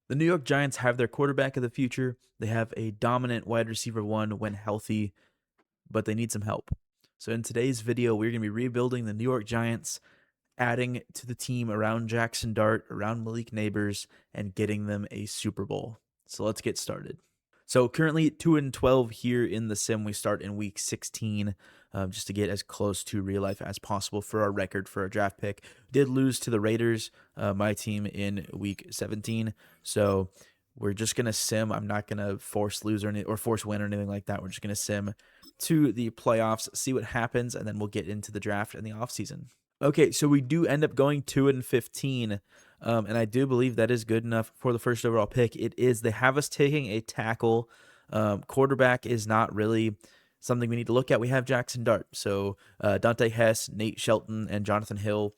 The New York Giants have their quarterback of the future. They have a dominant wide receiver one when healthy, but they need some help. So in today's video, we're going to be rebuilding the New York Giants, adding to the team around Jaxson Dart, around Malik Neighbors, and getting them a Super Bowl. So let's get started. So currently 2-12 here in the sim. We start in week 16, just to get as close to real life as possible for our record for our draft pick. Did lose to the Raiders, my team, in week 17. So we're just gonna sim. I'm not gonna force lose or force win or anything like that. We're just gonna sim to the playoffs, see what happens, and then we'll get into the draft and the offseason. Okay, so we do end up going 2-15, and I do believe that is good enough for the first overall pick. It is. They have us taking a tackle. Quarterback is not really something we need to look at. We have Jaxson Dart, so Dante Hess, Nate Shelton, and Jonathan Hill.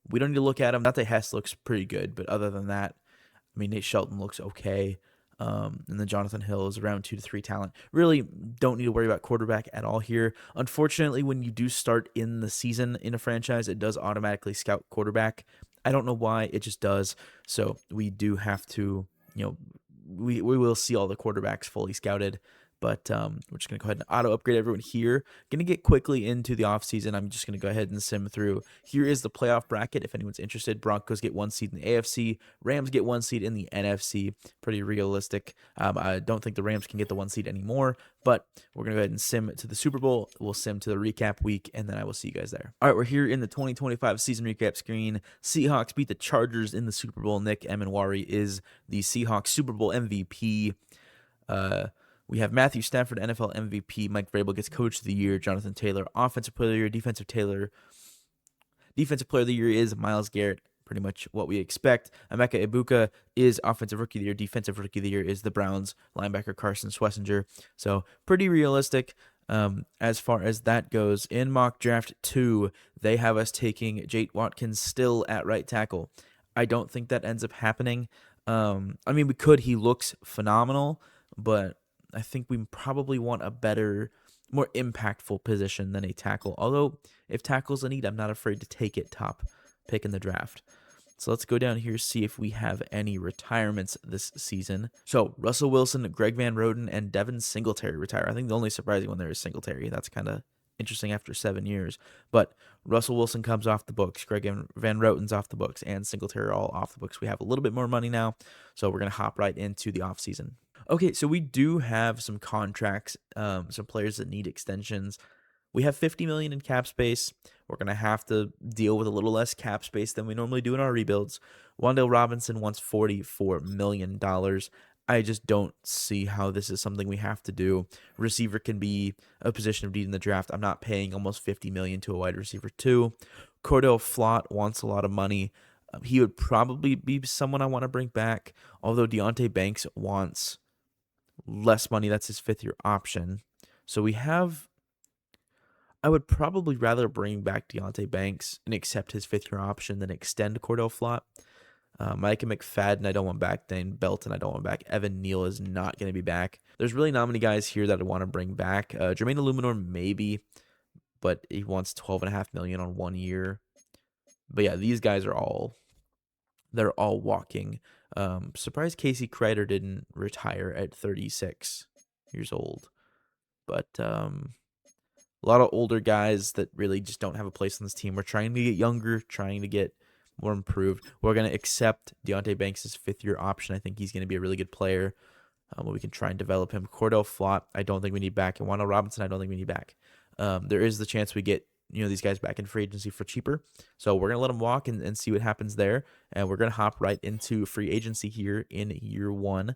We don't need to look at them. Dante Hess looks pretty good, but other than that, I mean, Nate Shelton looks okay. And then Jonathan Hill is around 2 to 3 talent. Really don't need to worry about quarterback at all here. Unfortunately, when you do start in the season in a franchise, it does automatically scout quarterback. I don't know why, it just does. So we do have to, we will see all the quarterbacks fully scouted. But we're just going to go ahead and auto upgrade everyone here. Going to get quickly into the offseason. I'm just going to go ahead and sim through. Here is the playoff bracket if anyone's interested. Broncos get 1 seed in the AFC. Rams get 1 seed in the NFC. Pretty realistic. I don't think the Rams can get the 1 seed anymore, but we're going to go ahead and sim to the Super Bowl. We'll sim to the recap week, and then I will see you guys there. All right, we're here in the 2025 season recap screen. Seahawks beat the Chargers in the Super Bowl. Nick Emenwari is the Seahawks Super Bowl MVP. We have Matthew Stafford, NFL MVP. Mike Vrabel gets Coach of the Year. Jonathan Taylor, Offensive Player of the Year. Defensive Player of the Year is Myles Garrett. Pretty much what we expect. Emeka Ibuka is Offensive Rookie of the Year. Defensive Rookie of the Year is the Browns linebacker Carson Schlesinger. So pretty realistic as far as that goes. In mock draft 2, they have us taking Jake Watkins still at right tackle. I don't think that ends up happening. I mean, we could. He looks phenomenal, but I think we probably want a better, more impactful position than a tackle. Although, if tackle's a need, I'm not afraid to take it top pick in the draft. So let's go down here, see if we have any retirements this season. So Russell Wilson, Greg Van Roten, and Devin Singletary retire. I think the only surprising one there is Singletary. That's kind of interesting after 7 years. But Russell Wilson comes off the books. Greg Van Roten's off the books, and Singletary are all off the books. We have a little bit more money now, so we're going to hop right into the offseason. Okay, so we do have some contracts, some players that need extensions. We have $50 million in cap space. We're going to have to deal with a little less cap space than we normally do in our rebuilds. Wan'Dale Robinson wants $44 million. I just don't see how this is something we have to do. Receiver can be a position of need in the draft. I'm not paying almost $50 million to a wide receiver too. Cordell Flott wants a lot of money. He would probably be someone I want to bring back, although Deonte Banks wants less money. That's his 5th-year option. So we have, I would probably rather bring back Deonte Banks and accept his 5th-year option than extend Cordell Flott. Micah McFadden, I don't want back. Dane Belton, I don't want back. Evan Neal is not going to be back. There's really not many guys here that I want to bring back. Jermaine Illuminor, maybe, but he wants $12.5 million on 1 year. But yeah, these guys are all, they're all walking. Surprised Casey Kreider didn't retire at 36 years old. But a lot of older guys that really just don't have a place on this team. We're trying to get younger, trying to get more improved. We're going to accept Deonte Banks' 5th-year option. I think he's going to be a really good player. We can try and develop him. Cordell Flott, I don't think we need back. And Wan'Dale Robinson, I don't think we need back. There is the chance we get these guys back in free agency for cheaper. So we're going to let them walk and see what happens there. And we're going to hop right into free agency here in year 1.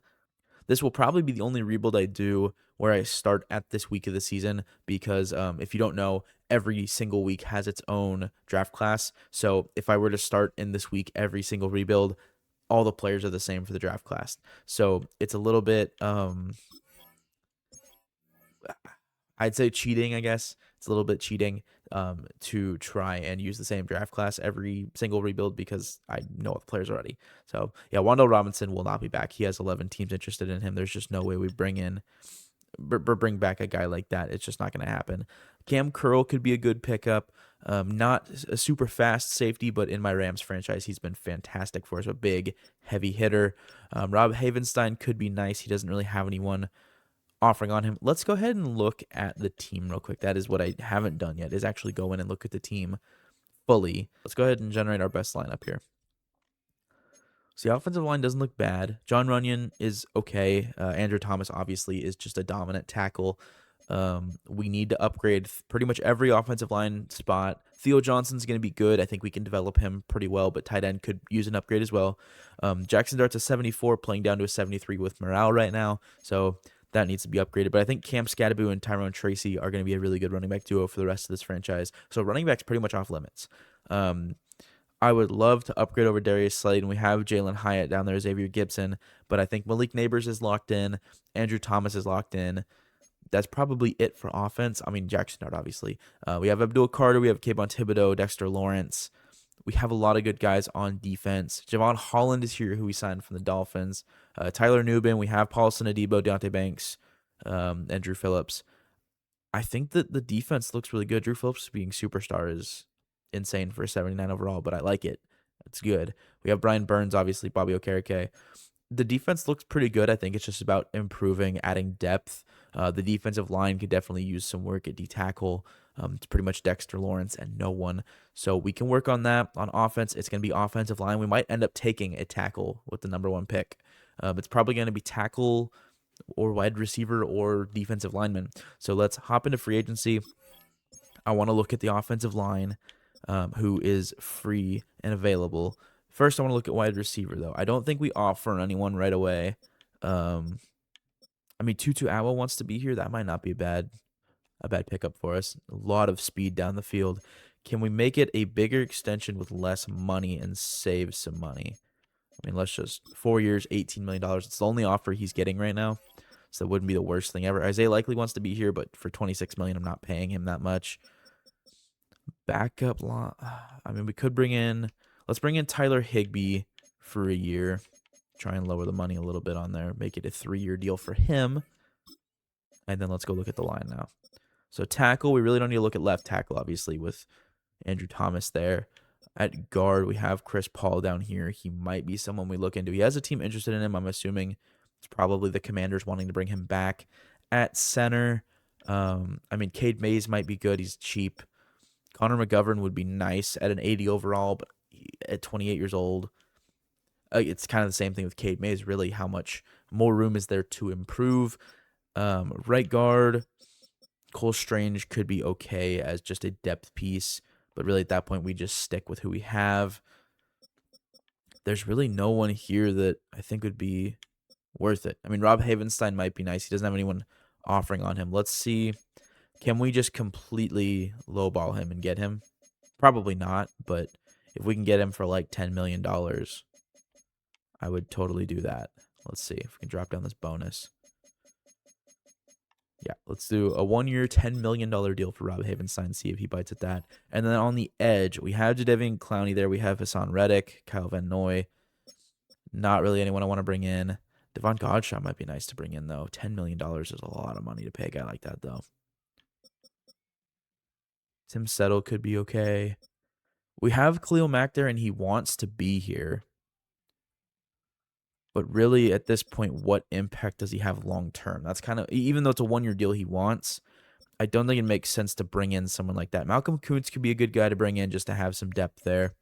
This will probably be the only rebuild I do where I start at this week of the season because if you don't know, every single week has its own draft class. So if I were to start in this week, every single rebuild, all the players are the same for the draft class. So it's a little bit, I'd say cheating, I guess. It's a little bit cheating to try and use the same draft class every single rebuild because I know the players already. So, yeah, Wan'Dale Robinson will not be back. He has 11 teams interested in him. There's just no way we bring back a guy like that. It's just not going to happen. Cam Curl could be a good pickup. Not a super fast safety, but in my Rams franchise, he's been fantastic for us. A big, heavy hitter. Rob Havenstein could be nice. He doesn't really have anyone offering on him. Let's go ahead and look at the team real quick. That is what I haven't done yet, is actually go in and look at the team fully. Let's go ahead and generate our best lineup here. So the offensive line doesn't look bad. John Runyon is okay. Andrew Thomas obviously is just a dominant tackle. We need to upgrade pretty much every offensive line spot. Theo Johnson's going to be good. I think we can develop him pretty well, but tight end could use an upgrade as well. Jaxson Dart's a 74, playing down to a 73 with morale right now, so that needs to be upgraded. But I think Cam Scadaboo and Tyrone Tracy are going to be a really good running back duo for the rest of this franchise. So running back's pretty much off limits. I would love to upgrade over Darius Slade, and we have Jalen Hyatt down there, Xavier Gibson, but I think Malik Neighbors is locked in. Andrew Thomas is locked in. That's probably it for offense. I mean, Jaxson Dart, obviously. We have Abdul Carter. We have Kayvon Thibodeau, Dexter Lawrence. We have a lot of good guys on defense. Javon Holland is here, who we signed from the Dolphins. Tyler Nubin. We have Paulson Adebo, Deontay Banks, and Drew Phillips. I think that the defense looks really good. Drew Phillips being superstar is insane for a 79 overall, but I like it. It's good. We have Brian Burns, obviously, Bobby Okereke. The defense looks pretty good. I think it's just about improving, adding depth. The defensive line could definitely use some work at D-tackle. It's pretty much Dexter Lawrence and no one. So we can work on that. On offense, it's going to be offensive line. We might end up taking a tackle with the #1 pick. It's probably going to be tackle or wide receiver or defensive lineman. So let's hop into free agency. I want to look at the offensive line, who is free and available. First, I want to look at wide receiver, though. I don't think we offer anyone right away. I mean, Tutu Atwell wants to be here. That might not be a bad pickup for us. A lot of speed down the field. Can we make it a bigger extension with less money and save some money? I mean, let's just 4 years, $18 million. It's the only offer he's getting right now, so that wouldn't be the worst thing ever. Isaiah likely wants to be here, but for $26 million, I'm not paying him that much. Backup line. I mean, we could bring in. Let's bring in Tyler Higbee for a year. Try and lower the money a little bit on there. Make it a 3-year deal for him. And then let's go look at the line now. So tackle, we really don't need to look at left tackle, obviously, with Andrew Thomas there. At guard, we have Chris Paul down here. He might be someone we look into. He has a team interested in him. I'm assuming it's probably the Commanders wanting to bring him back. At center, I mean, Cade Mays might be good. He's cheap. Connor McGovern would be nice at an 80 overall, but at 28 years old, it's kind of the same thing with Cade Mays, really. How much more room is there to improve? Right guard, Cole Strange could be okay as just a depth piece, but really at that point, we just stick with who we have. There's really no one here that I think would be worth it. I mean, Rob Havenstein might be nice. He doesn't have anyone offering on him. Let's see. Can we just completely lowball him and get him? Probably not, but if we can get him for like $10 million, I would totally do that. Let's see if we can drop down this bonus. Yeah, let's do a 1-year, $10 million deal for Rob Havenstein, see if he bites at that. And then on the edge, we have Jadeveon Clowney there. We have Hassan Reddick, Kyle Van Noy. Not really anyone I want to bring in. Devon Godshot might be nice to bring in, though. $10 million is a lot of money to pay a guy like that, though. Tim Settle could be okay. We have Khalil Mack there, and he wants to be here. But really, at this point, what impact does he have long term? That's kind of, even though it's a 1-year deal he wants, I don't think it makes sense to bring in someone like that. Malcolm Kuntz could be a good guy to bring in just to have some depth there.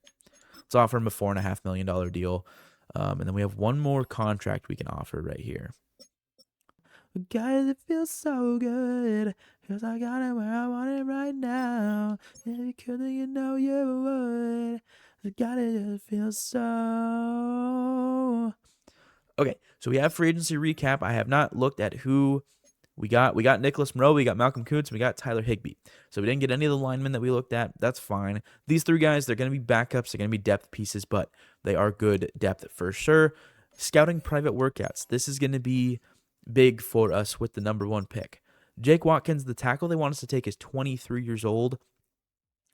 Let's offer him a $4.5 million deal. And then we have one more contract we can offer right here. Guys, it feels so good, because I got it where I want it right now. If you couldn't, you know you would. God, it just feels so... Okay, so we have free agency recap. I have not looked at who we got. We got Nicholas Moreau, we got Malcolm Kuntz, we got Tyler Higbee. So we didn't get any of the linemen that we looked at. That's fine. These 3 guys, they're going to be backups. They're going to be depth pieces, but they are good depth for sure. Scouting private workouts. This is going to be big for us with the #1 pick. Jake Watkins, the tackle they want us to take, is 23 years old.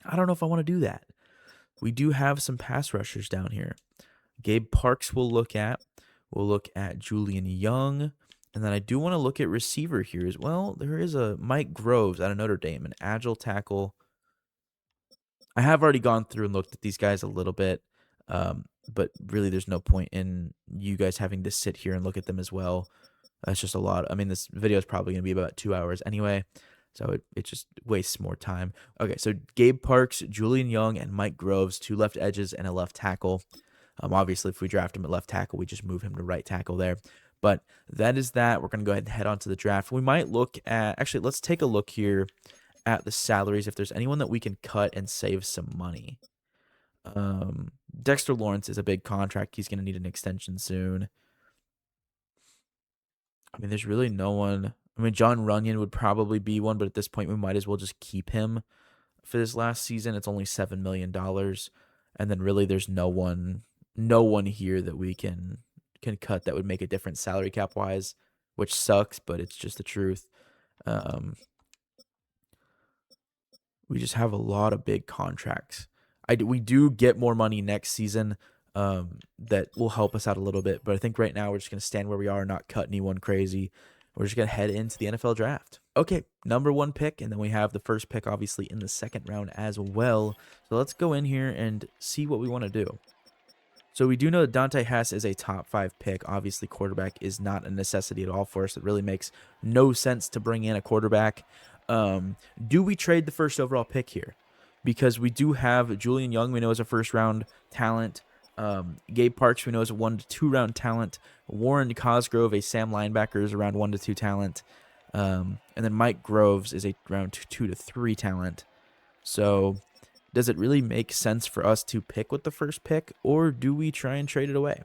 I don't know if I want to do that. We do have some pass rushers down here. Gabe Parks we'll look at. We'll look at Julian Young. And then I do want to look at receiver here as well. There is a Mike Groves out of Notre Dame, an agile tackle. I have already gone through and looked at these guys a little bit, but really there's no point in you guys having to sit here and look at them as well. That's just a lot. I mean, this video is probably going to be about 2 hours anyway, so it just wastes more time. Okay, so Gabe Parks, Julian Young, and Mike Groves, 2 left edges and a left tackle. Obviously, if we draft him at left tackle, we just move him to right tackle there. But that is that. We're going to go ahead and head on to the draft. We might look at, actually, let's take a look here at the salaries if there's anyone that we can cut and save some money. Dexter Lawrence is a big contract. He's going to need an extension soon. I mean, there's really no one. I mean, John Runyon would probably be one, but at this point, we might as well just keep him for this last season. It's only $7 million. And then really there's no one here that we can cut that would make a difference salary cap wise, which sucks, but it's just the truth. We just have a lot of big contracts. We do get more money next season that will help us out a little bit, but I think right now we're just going to stand where we are, not cut anyone crazy. We're just going to head into the NFL draft. Okay, number 1 pick, and then we have the first pick obviously in the second round as well. So let's go in here and see what we want to do. So we do know that Dante Hess is a top 5 pick. Obviously, quarterback is not a necessity at all for us. It really makes no sense to bring in a quarterback. Do we trade the first overall pick here? Because we do have Julian Young, we know is a first-round talent. Gabe Parks, we know is a 1 to 2 round talent. Warren Cosgrove, a Sam linebacker, is around 1 to 2 talent. And then Mike Groves is a round 2 to 3 talent. So does it really make sense for us to pick with the first pick, or do we try and trade it away?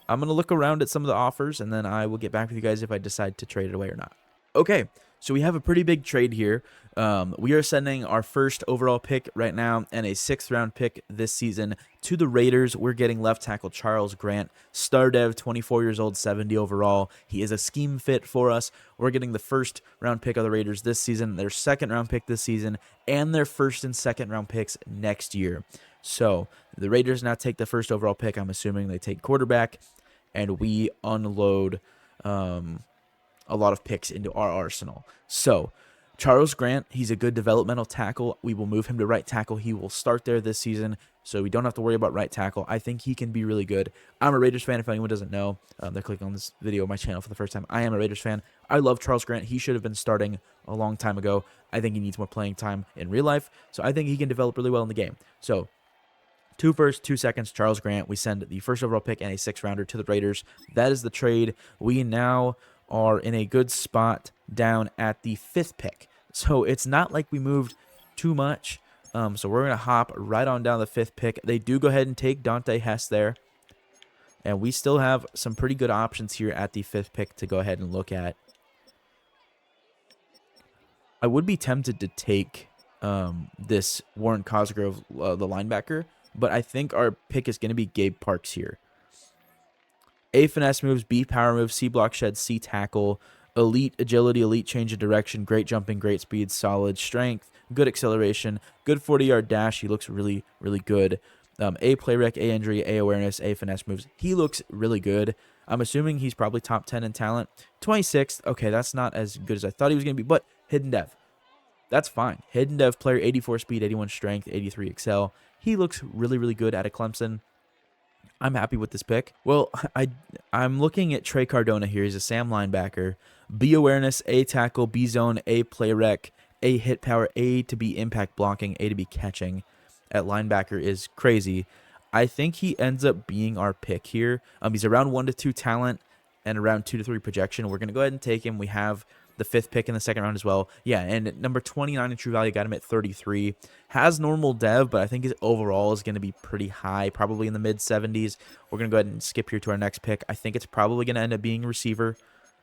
I'm going to look around at some of the offers, and then I will get back with you guys if I decide to trade it away or not. Okay, so we have a pretty big trade here. We are sending our first overall pick right now and a 6th round pick this season to the Raiders. We're getting left tackle Charles Grant, star dev, 24 years old, 70 overall. He is a scheme fit for us. We're getting the 1st round pick of the Raiders this season, their 2nd round pick this season, and their 1st and 2nd round picks next year. So the Raiders now take the 1st overall pick. I'm assuming they take quarterback, and we unload a lot of picks into our arsenal. So Charles Grant, he's a good developmental tackle. We will move him to right tackle. He will start there this season, so we don't have to worry about right tackle. I think he can be really good. I'm a Raiders fan, if anyone doesn't know. They're clicking on this video on my channel for the first time. I am a Raiders fan. I love Charles Grant. He should have been starting a long time ago. I think he needs more playing time in real life, so I think he can develop really well in the game. So 2 firsts, 2 seconds, Charles Grant. We send the 1st overall pick and a 6th rounder to the Raiders. That is the trade. We now are in a good spot down at the 5th pick. So it's not like we moved too much. So we're going to hop right on down the 5th pick. They do go ahead and take Dante Hess there. And we still have some pretty good options here at the 5th pick to go ahead and look at. I would be tempted to take this Warren Cosgrove, the linebacker, but I think our pick is going to be Gabe Parks here. A finesse moves, B power moves, C block shed, C tackle, elite agility, elite change of direction, great jumping, great speed, solid strength, good acceleration, good 40-yard dash. He looks really, really good. A play rec, A injury, A awareness, A finesse moves. He looks really good. I'm assuming he's probably top 10 in talent. 26th. Okay, that's not as good as I thought he was going to be, but hidden dev. That's fine. Hidden dev player, 84 speed, 81 strength, 83 excel. He looks really, really good out of Clemson. I'm happy with this pick. Well, I'm looking at Trey Cardona here. He's a Sam linebacker. B awareness, A tackle, B zone, A play rec, A hit power, A to be impact blocking, A to be catching. At linebacker is crazy. I think he ends up being our pick here. He's around 1 to 2 talent and around 2 to 3 projection. We're going to go ahead and take him. We have the 5th pick in the 2nd round as well. Yeah, and number 29 in true value, got him at 33. Has normal dev, but I think his overall is going to be pretty high, probably in the mid-70s. We're going to go ahead and skip here to our next pick. I think it's probably going to end up being receiver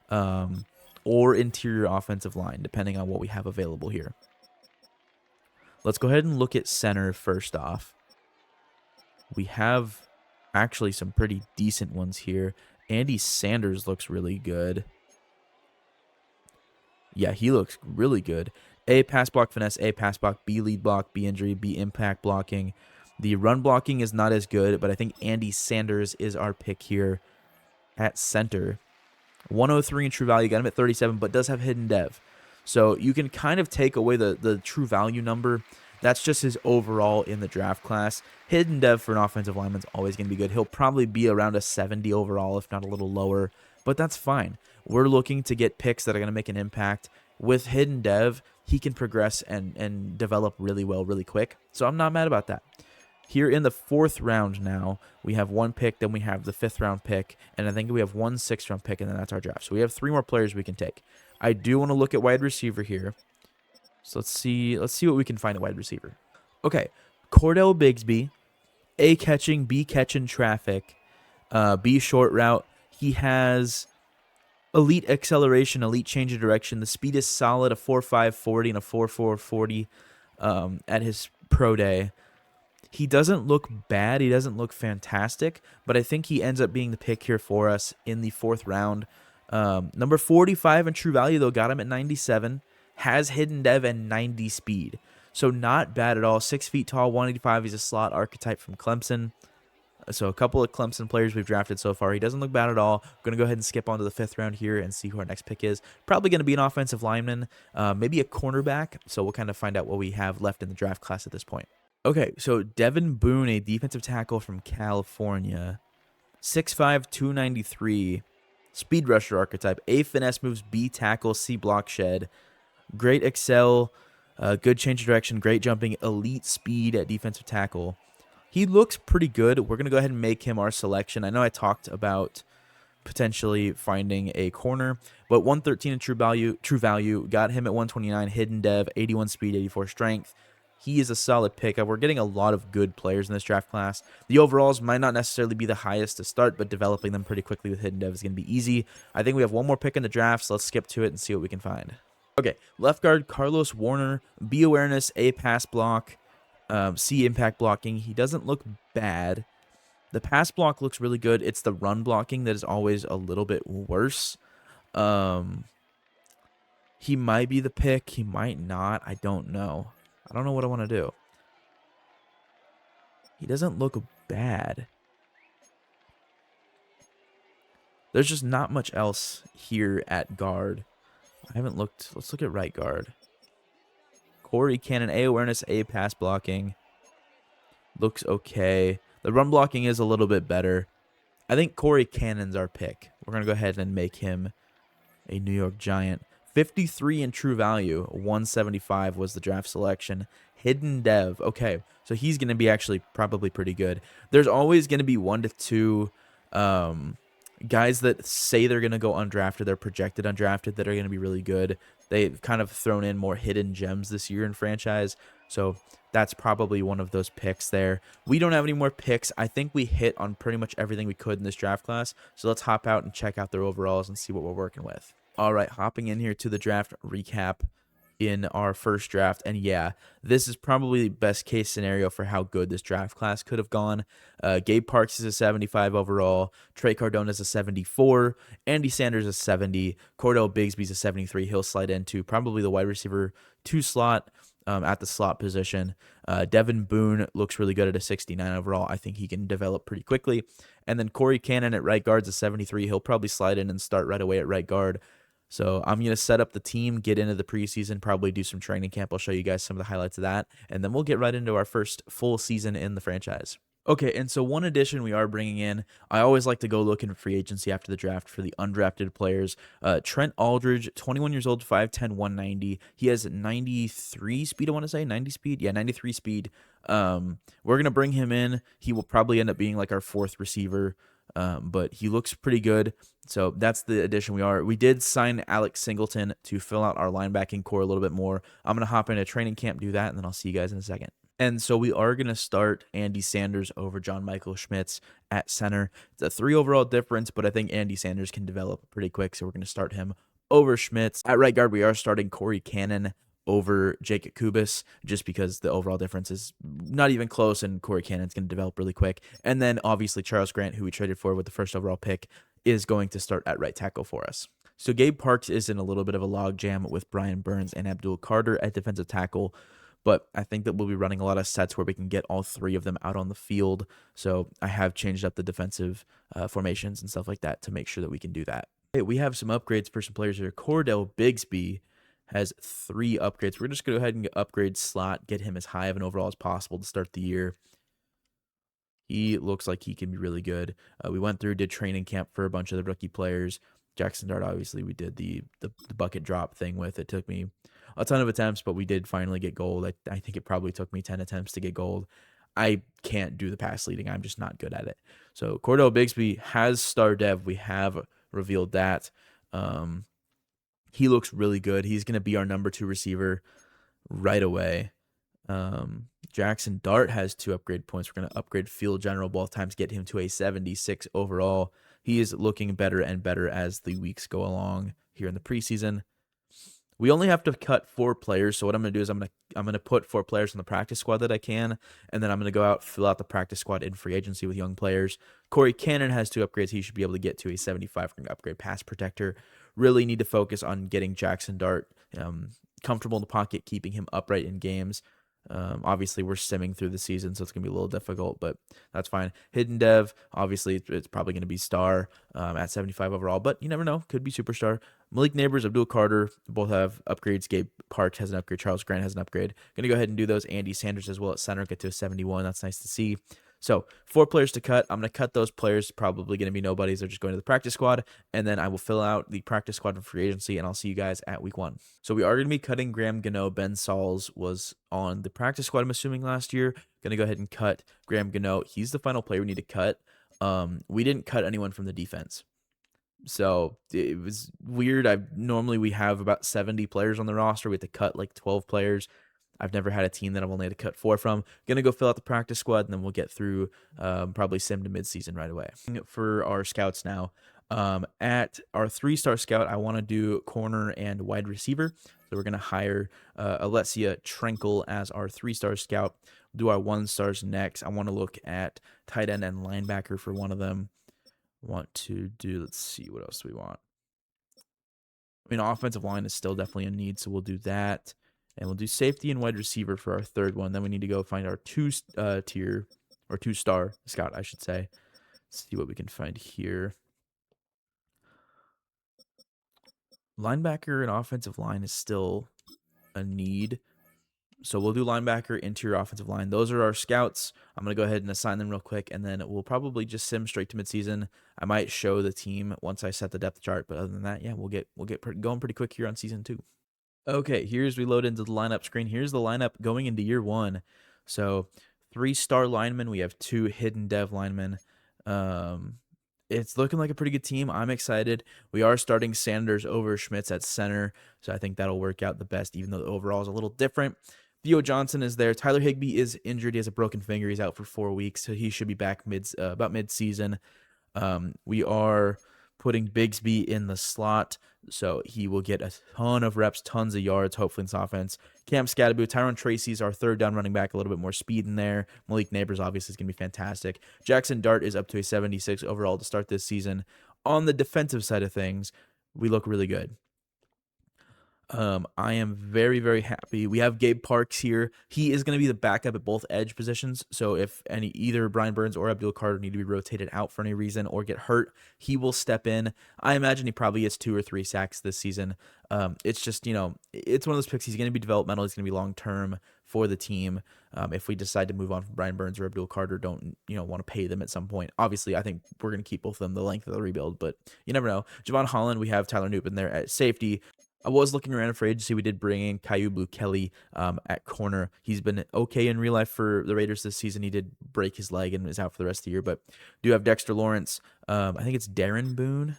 or interior offensive line, depending on what we have available here. Let's go ahead and look at center first off. We have actually some pretty decent ones here. Andy Sanders looks really good. Yeah, he looks really good. A pass block finesse, A pass block, B lead block, B injury, B impact blocking. The run blocking is not as good, but I think Andy Sanders is our pick here at center. 103 in true value, got him at 37, but does have hidden dev. So you can kind of take away the true value number. That's just his overall in the draft class. Hidden dev for an offensive lineman is always going to be good. He'll probably be around a 70 overall, if not a little lower, but that's fine. We're looking to get picks that are going to make an impact. With hidden dev, he can progress and develop really well really quick, so I'm not mad about that. Here in the 4th round now, we have 1 pick, then we have the 5th round pick, and I think we have 1 6th round pick, and then that's our draft. So we have 3 more players we can take. I do want to look at wide receiver here. So let's see what we can find at wide receiver. Okay, Cordell Bigsby, A catching, B catching traffic, B short route. He has elite acceleration, elite change of direction. The speed is solid, a 4.5 40 and a 4.4 40 at his pro day. He doesn't look bad. He doesn't look fantastic, but I think he ends up being the pick here for us in the 4th round. Number 45 in true value, though, got him at 97. Has hidden dev and 90 speed. So not bad at all. 6 feet tall, 185. He's a slot archetype from Clemson. So a couple of Clemson players we've drafted so far. He doesn't look bad at all. I'm going to go ahead and skip on to the 5th round here and see who our next pick is. Probably going to be an offensive lineman, maybe a cornerback. So we'll kind of find out what we have left in the draft class at this point. Okay, so Devin Boone, a defensive tackle from California. 6'5", 293. Speed rusher archetype. A finesse moves, B tackle, C block shed. Great excel, good change of direction, great jumping, elite speed at defensive tackle. He looks pretty good. We're going to go ahead and make him our selection. I know I talked about potentially finding a corner, but 113 in true value, got him at 129, hidden dev, 81 speed, 84 strength. He is a solid pickup. We're getting a lot of good players in this draft class. The overalls might not necessarily be the highest to start, but developing them pretty quickly with hidden dev is going to be easy. I think we have 1 more pick in the draft, so let's skip to it and see what we can find. Okay, left guard, Carlos Warner, B awareness, A pass block, C impact blocking. He doesn't look bad. The pass block looks really good. It's the run blocking that is always a little bit worse. He might be the pick. He might not. I don't know. I don't know what I want to do. He doesn't look bad. There's just not much else here at guard. I haven't looked. Let's look at right guard. Corey Cannon, A awareness, A pass blocking. Looks okay. The run blocking is a little bit better. I think Corey Cannon's our pick. We're going to go ahead and make him a New York Giant. 53 in true value. 175 was the draft selection. Hidden dev. Okay, so he's going to be actually probably pretty good. There's always going to be 1 to 2 guys that say they're going to go undrafted, they're projected undrafted, that are going to be really good. They've kind of thrown in more hidden gems this year in franchise, so that's probably one of those picks there. We don't have any more picks. I think we hit on pretty much everything we could in this draft class, so let's hop out and check out their overalls and see what we're working with. All right, hopping in here to the draft recap in our first draft, and yeah, this is probably the best case scenario for how good this draft class could have gone. Gabe Parks is a 75 overall, Trey Cardona is a 74, Andy Sanders is 70, Cordell Bigsby's a 73. He'll slide into probably the wide receiver 2 slot at the slot position. Devin Boone looks really good at a 69 overall. I think he can develop pretty quickly. And then Corey Cannon at right guard's a 73. He'll probably slide in and start right away at right guard. So I'm going to set up the team, get into the preseason, probably do some training camp. I'll show you guys some of the highlights of that, and then we'll get right into our first full season in the franchise. Okay, and so one addition we are bringing in, I always like to go look in free agency after the draft for the undrafted players. Trent Aldridge, 21 years old, 5'10", 190. He has 93 speed, I want to say, 90 speed? Yeah, 93 speed. We're going to bring him in. He will probably end up being like our 4th receiver, but he looks pretty good. So that's the addition we did sign Alex Singleton to fill out our linebacking core a little bit more. I'm going to hop into training camp, do that, and then I'll see you guys in a second. And so we are going to start Andy Sanders over John Michael Schmitz at center. It's a 3 overall difference, but I think Andy Sanders can develop pretty quick, so we're going to start him over Schmitz. At right guard, we are starting Corey Cannon over Jacob Kubis, just because the overall difference is not even close, and Corey Cannon's going to develop really quick. And then, obviously, Charles Grant, who we traded for with the 1st overall pick, is going to start at right tackle for us. So Gabe Parks is in a little bit of a logjam with Brian Burns and Abdul Carter at defensive tackle, but I think that we'll be running a lot of sets where we can get all 3 of them out on the field. So I have changed up the defensive formations and stuff like that to make sure that we can do that. Okay, we have some upgrades for some players here. Cordell Bigsby has 3 upgrades. We're just going to go ahead and upgrade slot, get him as high of an overall as possible to start the year. He looks like he can be really good. We went through, did training camp for a bunch of the rookie players. Jaxson Dart, obviously, we did the bucket drop thing with. It took me a ton of attempts, but we did finally get gold. I think it probably took me 10 attempts to get gold. I can't do the pass leading. I'm just not good at it. So Cordell Bigsby has star dev. We have revealed that. He looks really good. He's going to be our number 2 receiver right away. Jaxson Dart has 2 upgrade points. We're going to upgrade field general both times, get him to a 76 overall. He is looking better and better as the weeks go along here in the preseason. We only have to cut 4 players, so what I'm going to do is I'm going to put 4 players on the practice squad that I can, and then I'm going to go out, fill out the practice squad in free agency with young players. Corey Cannon has 2 upgrades. He should be able to get to a 75. We're going to upgrade pass protector. Really need to focus on getting Jaxson Dart comfortable in the pocket, keeping him upright in games. Obviously, we're simming through the season, so it's going to be a little difficult, but that's fine. Hidden Dev, obviously, it's probably going to be star at 75 overall, but you never know. Could be superstar. Malik Neighbors, Abdul Carter, both have upgrades. Gabe Park has an upgrade. Charles Grant has an upgrade. Going to go ahead and do those. Andy Sanders as well at center, get to a 71. That's nice to see. So 4 players to cut. I'm going to cut those players. Probably going to be nobodies. They're just going to the practice squad. And then I will fill out the practice squad for free agency, and I'll see you guys at week 1. So we are going to be cutting Graham Gano. Ben Sauls was on the practice squad, I'm assuming, last year. Going to go ahead and cut Graham Gano. He's the final player we need to cut. We didn't cut anyone from the defense. So it was weird. Normally we have about 70 players on the roster. We have to cut like 12 players. I've never had a team that I've only had to cut 4 from. Gonna go fill out the practice squad, and then we'll get through probably sim to midseason right away. For our scouts now, at our 3-star scout, I want to do corner and wide receiver. So we're gonna hire Alessia Trenkle as our 3-star scout. We'll do our 1-stars next. I want to look at tight end and linebacker for one of them. Want to do, let's see, what else do we want? I mean, offensive line is still definitely a need, so we'll do that. And we'll do safety and wide receiver for our 3rd one. Then we need to go find our 2-tier or 2-star scout, I should say. Let's see what we can find here. Linebacker and offensive line is still a need. So we'll do linebacker, interior offensive line. Those are our scouts. I'm going to go ahead and assign them real quick, and then we'll probably just sim straight to midseason. I might show the team once I set the depth chart, but other than that, yeah, we'll get going pretty quick here on season 2. Okay, here's we load into the lineup screen. Here's the lineup going into year 1. So 3-star linemen. We have 2 hidden dev linemen. It's looking like a pretty good team. I'm excited. We are starting Sanders over Schmitz at center, so I think that'll work out the best, even though the overall is a little different. Theo Johnson is there. Tyler Higbee is injured. He has a broken finger. He's out for 4 weeks, so he should be back about mid-season. We are putting Bigsby in the slot, so he will get a ton of reps, tons of yards, hopefully in this offense. Cam Scatterbo, Tyron Tracy's our 3rd down running back, a little bit more speed in there. Malik Neighbors obviously is going to be fantastic. Jaxson Dart is up to a 76 overall to start this season. On the defensive side of things, we look really good. I am very, very happy. We have Gabe Parks here. He is going to be the backup at both edge positions. So if either Brian Burns or Abdul Carter need to be rotated out for any reason or get hurt, he will step in. I imagine he probably gets 2 or 3 sacks this season. It's just, it's one of those picks. He's going to be developmental. He's going to be long-term for the team. If we decide to move on from Brian Burns or Abdul Carter, don't, want to pay them at some point. Obviously, I think we're going to keep both of them the length of the rebuild, but you never know. Javon Holland, we have Tyler Newton there at safety. I was looking around for agency. We did bring in Caillou Blue Kelly at corner. He's been okay in real life for the Raiders this season. He did break his leg and is out for the rest of the year. But do have Dexter Lawrence. I think it's Devin Boone.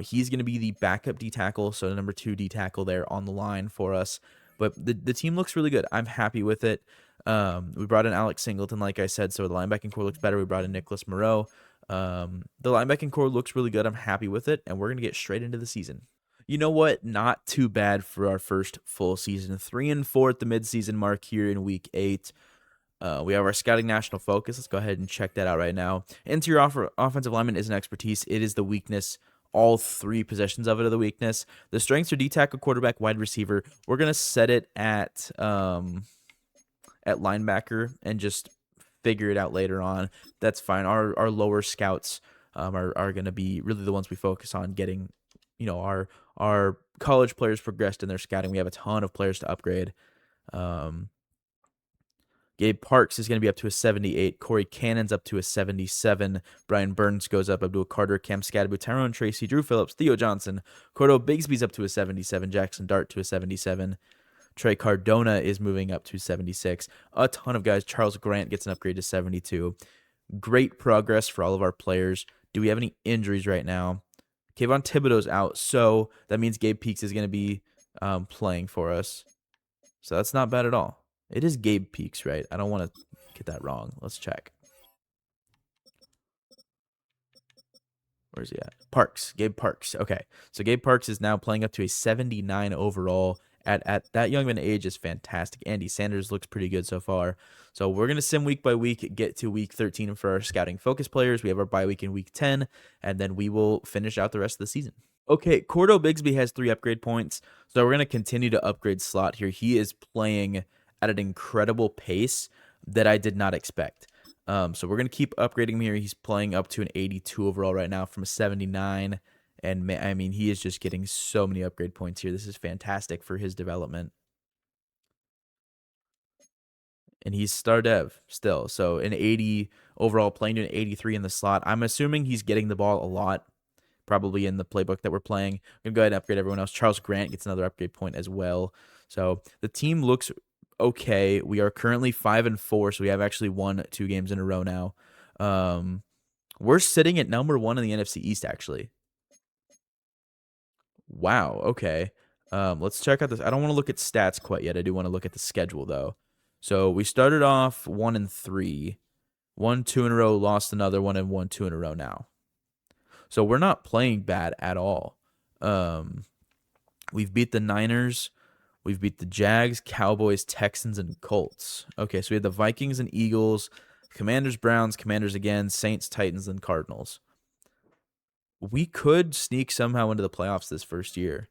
He's going to be the backup D tackle, so number 2 D tackle there on the line for us. But the team looks really good. I'm happy with it. We brought in Alex Singleton, like I said, so the linebacking core looks better. We brought in Nicholas Moreau. The linebacking core looks really good. I'm happy with it, and we're going to get straight into the season. You know what? Not too bad for our first full season. 3-4 at the midseason mark here in week 8. We have our scouting national focus. Let's go ahead and check that out right now. Interior offensive lineman is an expertise. It is the weakness. All 3 possessions of it are the weakness. The strengths are D tackle, quarterback, wide receiver. We're gonna set it at linebacker and just figure it out later on. That's fine. Our lower scouts are going to be really the ones we focus on getting our college players progressed in their scouting. We have a ton of players to upgrade. Um, Gabe Parks is going to be up to a 78. Corey Cannon's up to a 77. Brian Burns goes up. Abdul Carter, Cam Scadaboo, Tyrone Tracy, Drew Phillips, Theo Johnson. Cordo Bigsby's up to a 77. Jaxson Dart to a 77. Trey Cardona is moving up to 76. A ton of guys. Charles Grant gets an upgrade to 72. Great progress for all of our players. Do we have any injuries right now? Kayvon Thibodeau's out, so that means Gabe Peaks is going to be playing for us. So that's not bad at all. It is Gabe Peaks, right? I don't want to get that wrong. Let's check. Where's he at? Parks. Gabe Parks. Okay. So Gabe Parks is now playing up to a 79 overall. At that young of an age is fantastic. Andy Sanders looks pretty good so far. So we're going to sim week by week, get to week 13 for our scouting focus players. We have our bye week in week 10, and then we will finish out the rest of the season. Okay, Cordo Bigsby has 3 upgrade points, so we're going to continue to upgrade slot here. He is playing at an incredible pace that I did not expect. So we're going to keep upgrading him here. He's playing up to an 82 overall right now from a 79, and I mean, he is just getting so many upgrade points here. This is fantastic for his development. And he's star dev still, so an 80 overall, playing to an 83 in the slot. I'm assuming he's getting the ball a lot, probably in the playbook that we're playing. I'm going to go ahead and upgrade everyone else. Charles Grant gets another upgrade point as well. So the team looks okay. We are currently 5-4, so we have actually won 2 games in a row now. We're sitting at number 1 in the NFC East, actually. Wow, okay. Let's check out this. I don't want to look at stats quite yet. I do want to look at the schedule, though. So we started off 1-3. Won 2 in a row, lost another one, and won 2 in a row now. So we're not playing bad at all. We've beat the Niners. We've beat the Jags, Cowboys, Texans, and Colts. Okay, so we had the Vikings and Eagles, Commanders, Browns, Commanders again, Saints, Titans, and Cardinals. We could sneak somehow into the playoffs this first year.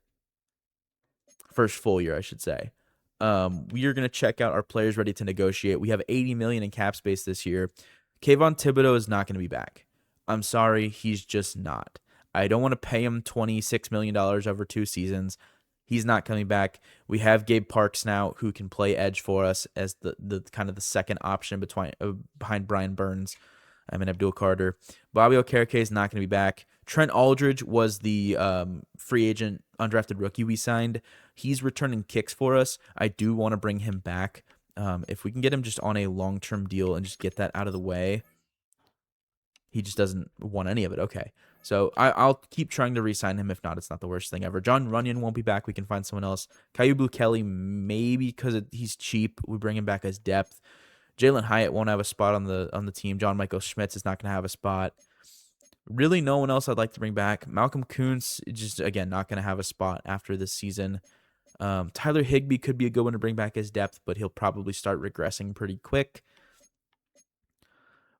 First full year, I should say. We are going to check out our players ready to negotiate. We have $80 million in cap space this year. Kayvon Thibodeau is not going to be back. I'm sorry, he's just not. I don't want to pay him $26 million over 2 seasons. He's not coming back. We have Gabe Parks now, who can play edge for us as the kind of the second option behind Brian Burns and Abdul Carter. Bobby Okereke is not going to be back. Trent Aldridge was the free agent undrafted rookie we signed. He's returning kicks for us. I do want to bring him back. If we can get him just on a long-term deal and just get that out of the way. He just doesn't want any of it. Okay. So I'll keep trying to re-sign him. If not, it's not the worst thing ever. John Runyon won't be back. We can find someone else. Caillou Blue Kelly, maybe because he's cheap. We bring him back as depth. Jalen Hyatt won't have a spot on the team. John Michael Schmitz is not going to have a spot. Really, no one else I'd like to bring back. Malcolm Kuntz, just, again, not going to have a spot after this season. Tyler Higbee could be a good one to bring back as depth, but he'll probably start regressing pretty quick.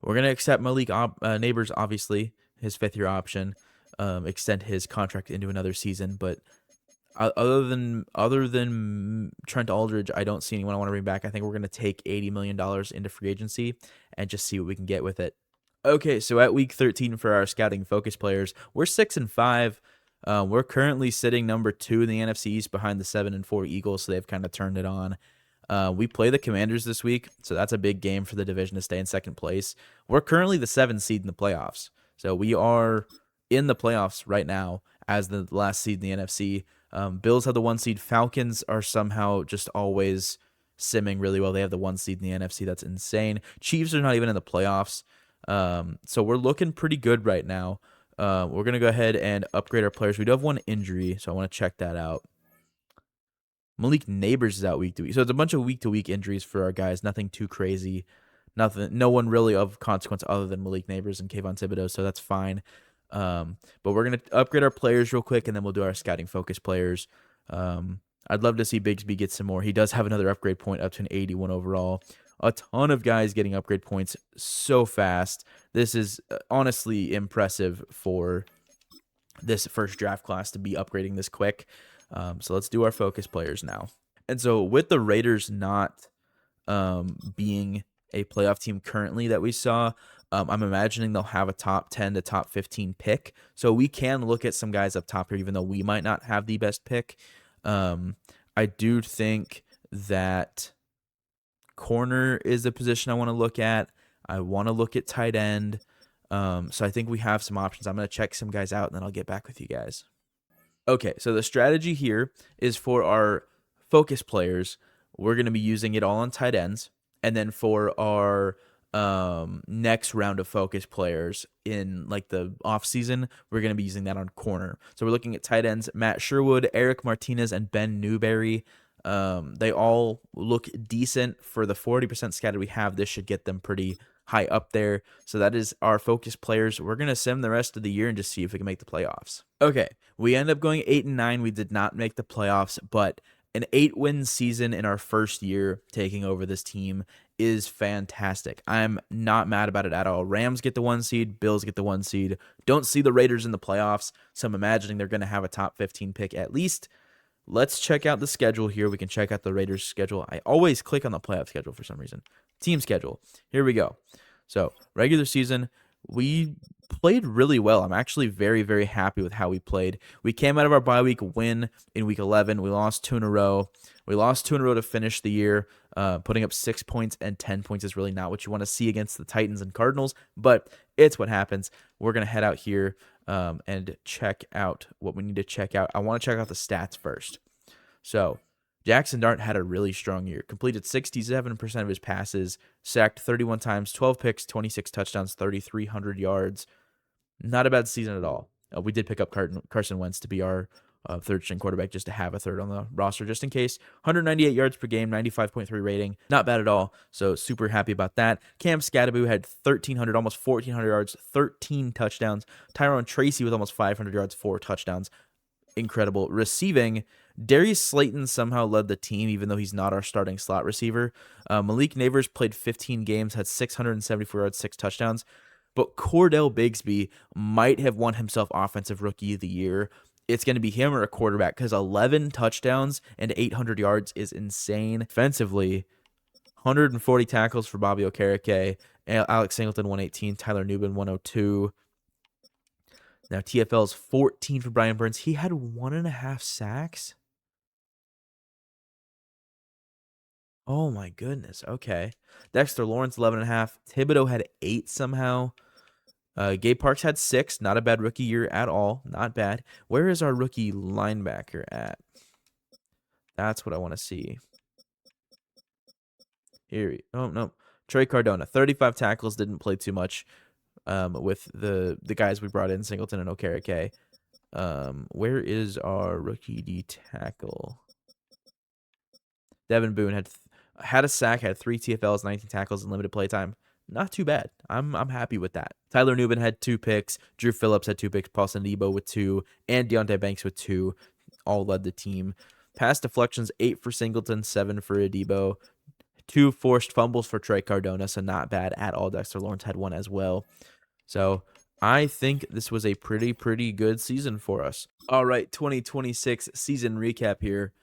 We're going to accept Malik Neighbors, obviously, his 5th-year option, extend his contract into another season. But other than Trent Aldridge, I don't see anyone I want to bring back. I think we're going to take $80 million into free agency and just see what we can get with it. Okay, so at week 13 for our scouting focus players, we're 6-5. We're currently sitting number 2 in the NFC East behind the 7-4 Eagles, so they've kind of turned it on. We play the Commanders this week, so that's a big game for the division to stay in second place. We're currently the 7th seed in the playoffs, so we are in the playoffs right now as the last seed in the NFC. Bills have the 1 seed. Falcons are somehow just always simming really well. They have the 1 seed in the NFC. That's insane. Chiefs are not even in the playoffs, so we're looking pretty good right now. We're going to go ahead and upgrade our players. We do have 1 injury, so I want to check that out. Malik Neighbors is out week to week. So it's a bunch of week-to-week injuries for our guys. Nothing too crazy. No one really of consequence other than Malik Neighbors and Kayvon Thibodeau, so that's fine. But we're going to upgrade our players real quick, and then we'll do our scouting focus players. I'd love to see Bigsby get some more. He does have another upgrade point up to an 81 overall. A ton of guys getting upgrade points so fast. This is honestly impressive for this first draft class to be upgrading this quick. So let's do our focus players now. And so with the Raiders not being a playoff team currently that we saw, I'm imagining they'll have a top 10 to top 15 pick. So we can look at some guys up top here, even though we might not have the best pick. I do think that corner is a position I want to look at. I want to look at tight end. So I think we have some options. I'm going to check some guys out, and then I'll get back with you guys. Okay, so the strategy here is for our focus players, we're going to be using it all on tight ends. And then for our next round of focus players in like the off season, we're going to be using that on corner. So we're looking at tight ends, Matt Sherwood, Eric Martinez, and Ben Newberry. They all look decent for the 40% scatter we have. This should get them pretty high up there. So that is our focus players. We're going to sim the rest of the year and just see if we can make the playoffs. Okay, we end up going 8-9. We did not make the playoffs, but an 8-win season in our first year taking over this team is fantastic. I'm not mad about it at all. Rams get the 1 seed, Bills get the 1 seed. Don't see the Raiders in the playoffs, so I'm imagining they're going to have a top 15 pick at least. Let's check out the schedule here. We can check out the Raiders' schedule. I always click on the playoff schedule for some reason. Team schedule. Here we go. So, regular season, we played really well. I'm actually very, very happy with how we played. We came out of our bye week win in week 11. We lost 2 in a row. We lost 2 in a row to finish the year. Putting up 6 points and 10 points is really not what you want to see against the Titans and Cardinals, but it's what happens. We're going to head out here and check out what we need to check out. I want to check out the stats first. So, Jaxson Dart had a really strong year. Completed 67% of his passes, sacked 31 times, 12 picks, 26 touchdowns, 3,300 yards. Not a bad season at all. We did pick up Carson Wentz to be our third-string quarterback, just to have a third on the roster just in case. 198 yards per game, 95.3 rating. Not bad at all, so super happy about that. Cam Scattaboo had 1,300, almost 1,400 yards, 13 touchdowns. Tyrone Tracy with almost 500 yards, 4 touchdowns. Incredible. Receiving, Darius Slayton somehow led the team, even though he's not our starting slot receiver. Malik Neighbors played 15 games, had 674 yards, 6 touchdowns. But Cordell Bigsby might have won himself Offensive Rookie of the Year. It's going to be him or a quarterback, because 11 touchdowns and 800 yards is insane. Offensively, 140 tackles for Bobby Okereke, Alex Singleton 118, Tyler Nubin 102. Now TFL's 14 for Brian Burns. He had 1.5 sacks. Oh my goodness. Okay. Dexter Lawrence 11.5. Thibodeau had 8 somehow. Gabe Parks had 6. Not a bad rookie year at all. Not bad. Where is our rookie linebacker at? That's what I want to see. Here. Oh, no. Trey Cardona, 35 tackles. Didn't play too much with the guys we brought in, Singleton and Okereke. Where is our rookie D tackle? Devin Boone had a sack, had 3 TFLs, 19 tackles, and limited playtime. Not too bad. I'm happy with that. Tyler Nubin had 2 picks. Drew Phillips had 2 picks. Paulson Debo with 2, and Deontay Banks with 2. All led the team. Pass deflections, 8 for Singleton, 7 for Adebo. 2 forced fumbles for Trey Cardona, so not bad at all. Dexter Lawrence had 1 as well. So I think this was a pretty good season for us. All right, 2026 season recap here.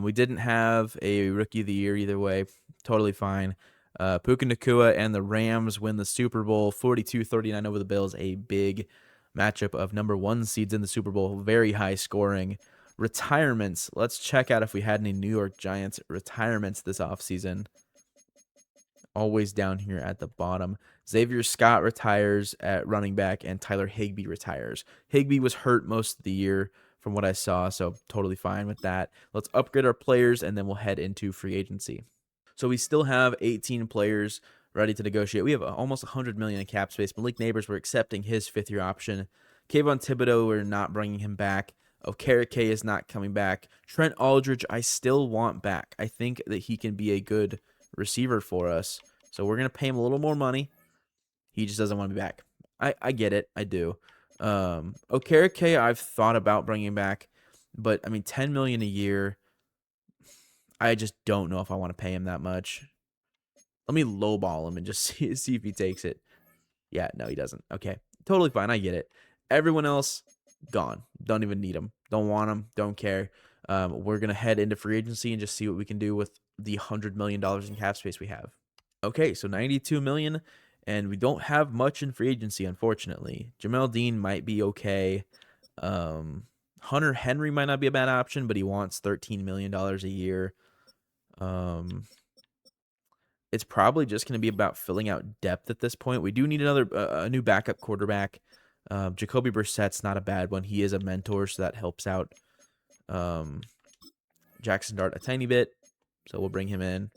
We didn't have a Rookie of the Year either way. Totally fine. Puka Nacua and the Rams win the Super Bowl 42-39 over the Bills. A big matchup of number 1 seeds in the Super Bowl. Very high scoring. Retirements. Let's check out if we had any New York Giants retirements this offseason. Always down here at the bottom. Xavier Scott retires at running back, and Tyler Higbee retires. Higbee was hurt most of the year from what I saw, so totally fine with that. Let's upgrade our players, and then we'll head into free agency. So we still have 18 players ready to negotiate. We have almost $100 million in cap space. Malik Neighbors, we're accepting his 5th-year option. Kayvon Thibodeau, we're not bringing him back. Okereke is not coming back. Trent Aldridge, I still want back. I think that he can be a good receiver for us. So we're going to pay him a little more money. He just doesn't want to be back. I get it. I do. Okereke, I've thought about bringing back. But, I mean, $10 million a year, I just don't know if I want to pay him that much. Let me lowball him and just see if he takes it. Yeah, no, he doesn't. Okay, totally fine. I get it. Everyone else, gone. Don't even need them. Don't want them. Don't care. We're going to head into free agency and just see what we can do with the $100 million in cap space we have. Okay, so $92 million. And we don't have much in free agency, unfortunately. Jamel Dean might be okay. Hunter Henry might not be a bad option, but he wants $13 million a year. It's probably just going to be about filling out depth at this point. We do need a new backup quarterback. Jacoby Brissett's not a bad one. He is a mentor, so that helps out Jaxson Dart a tiny bit. So we'll bring him in.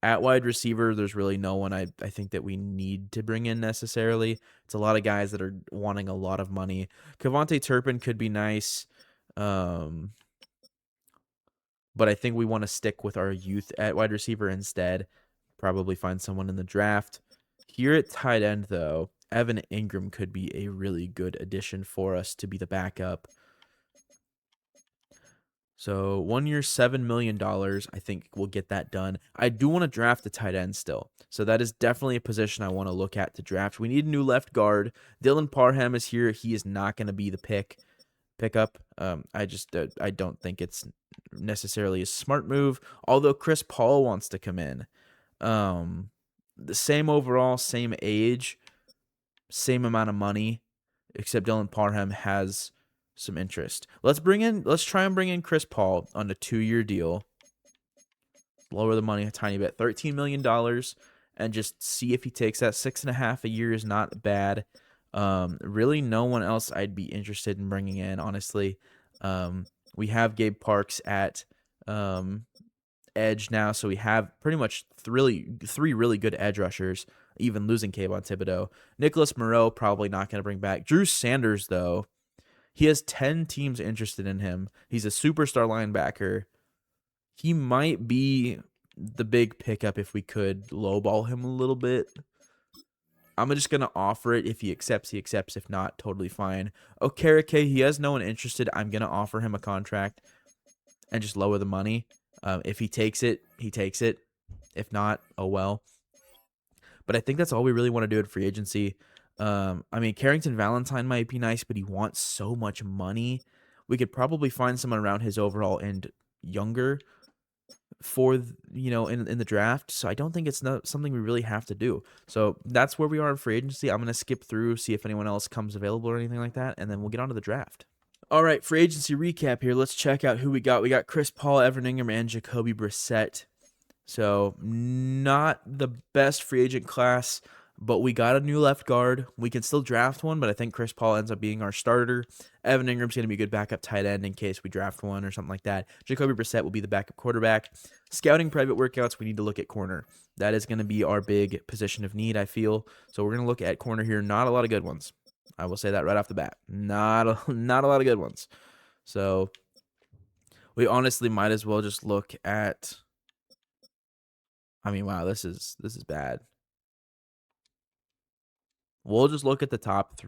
At wide receiver, there's really no one I think that we need to bring in necessarily. It's a lot of guys that are wanting a lot of money. Kevontae Turpin could be nice. But I think we want to stick with our youth at wide receiver instead. Probably find someone in the draft. Here at tight end, though, Evan Ingram could be a really good addition for us to be the backup. So 1 year, $7 million. I think we'll get that done. I do want to draft a tight end still. So that is definitely a position I want to look at to draft. We need a new left guard. Dylan Parham is here. He is not going to be the pickup. I don't think it's necessarily a smart move. Although Chris Paul wants to come in. The same overall, same age, same amount of money, except Dylan Parham has some interest. Let's try and bring in Chris Paul on a 2-year deal. Lower the money a tiny bit, $13 million, and just see if he takes that. 6.5 a year is not bad. Really, no one else I'd be interested in bringing in, honestly. We have Gabe Parks at edge now, so we have pretty much three really good edge rushers, even losing Kayvon Thibodeau. Nicholas Moreau, probably not going to bring back. Drew Sanders, though, he has 10 teams interested in him. He's a superstar linebacker. He might be the big pickup if we could lowball him a little bit. I'm just going to offer it. If he accepts, he accepts. If not, totally fine. Okereke, he has no one interested. I'm going to offer him a contract and just lower the money. If he takes it, he takes it. If not, oh well. But I think that's all we really want to do at free agency. I mean, Carrington Valentine might be nice, but he wants so much money. We could probably find someone around his overall and younger for, in the draft. So I don't think it's not something we really have to do. So that's where we are in free agency. I'm going to skip through, see if anyone else comes available or anything like that, and then we'll get on to the draft. All right, free agency recap here. Let's check out who we got. We got Chris Paul, Evan Ingram, and Jacoby Brissett. So not the best free agent class, but we got a new left guard. We can still draft one, but I think Chris Paul ends up being our starter. Evan Ingram's going to be a good backup tight end in case we draft one or something like that. Jacoby Brissett will be the backup quarterback. Scouting private workouts, we need to look at corner. That is going to be our big position of need, I feel. So we're going to look at corner here. Not a lot of good ones. I will say that right off the bat. Not a lot of good ones. So we honestly might as well just look at... I mean, wow, this is bad. We'll just look at the top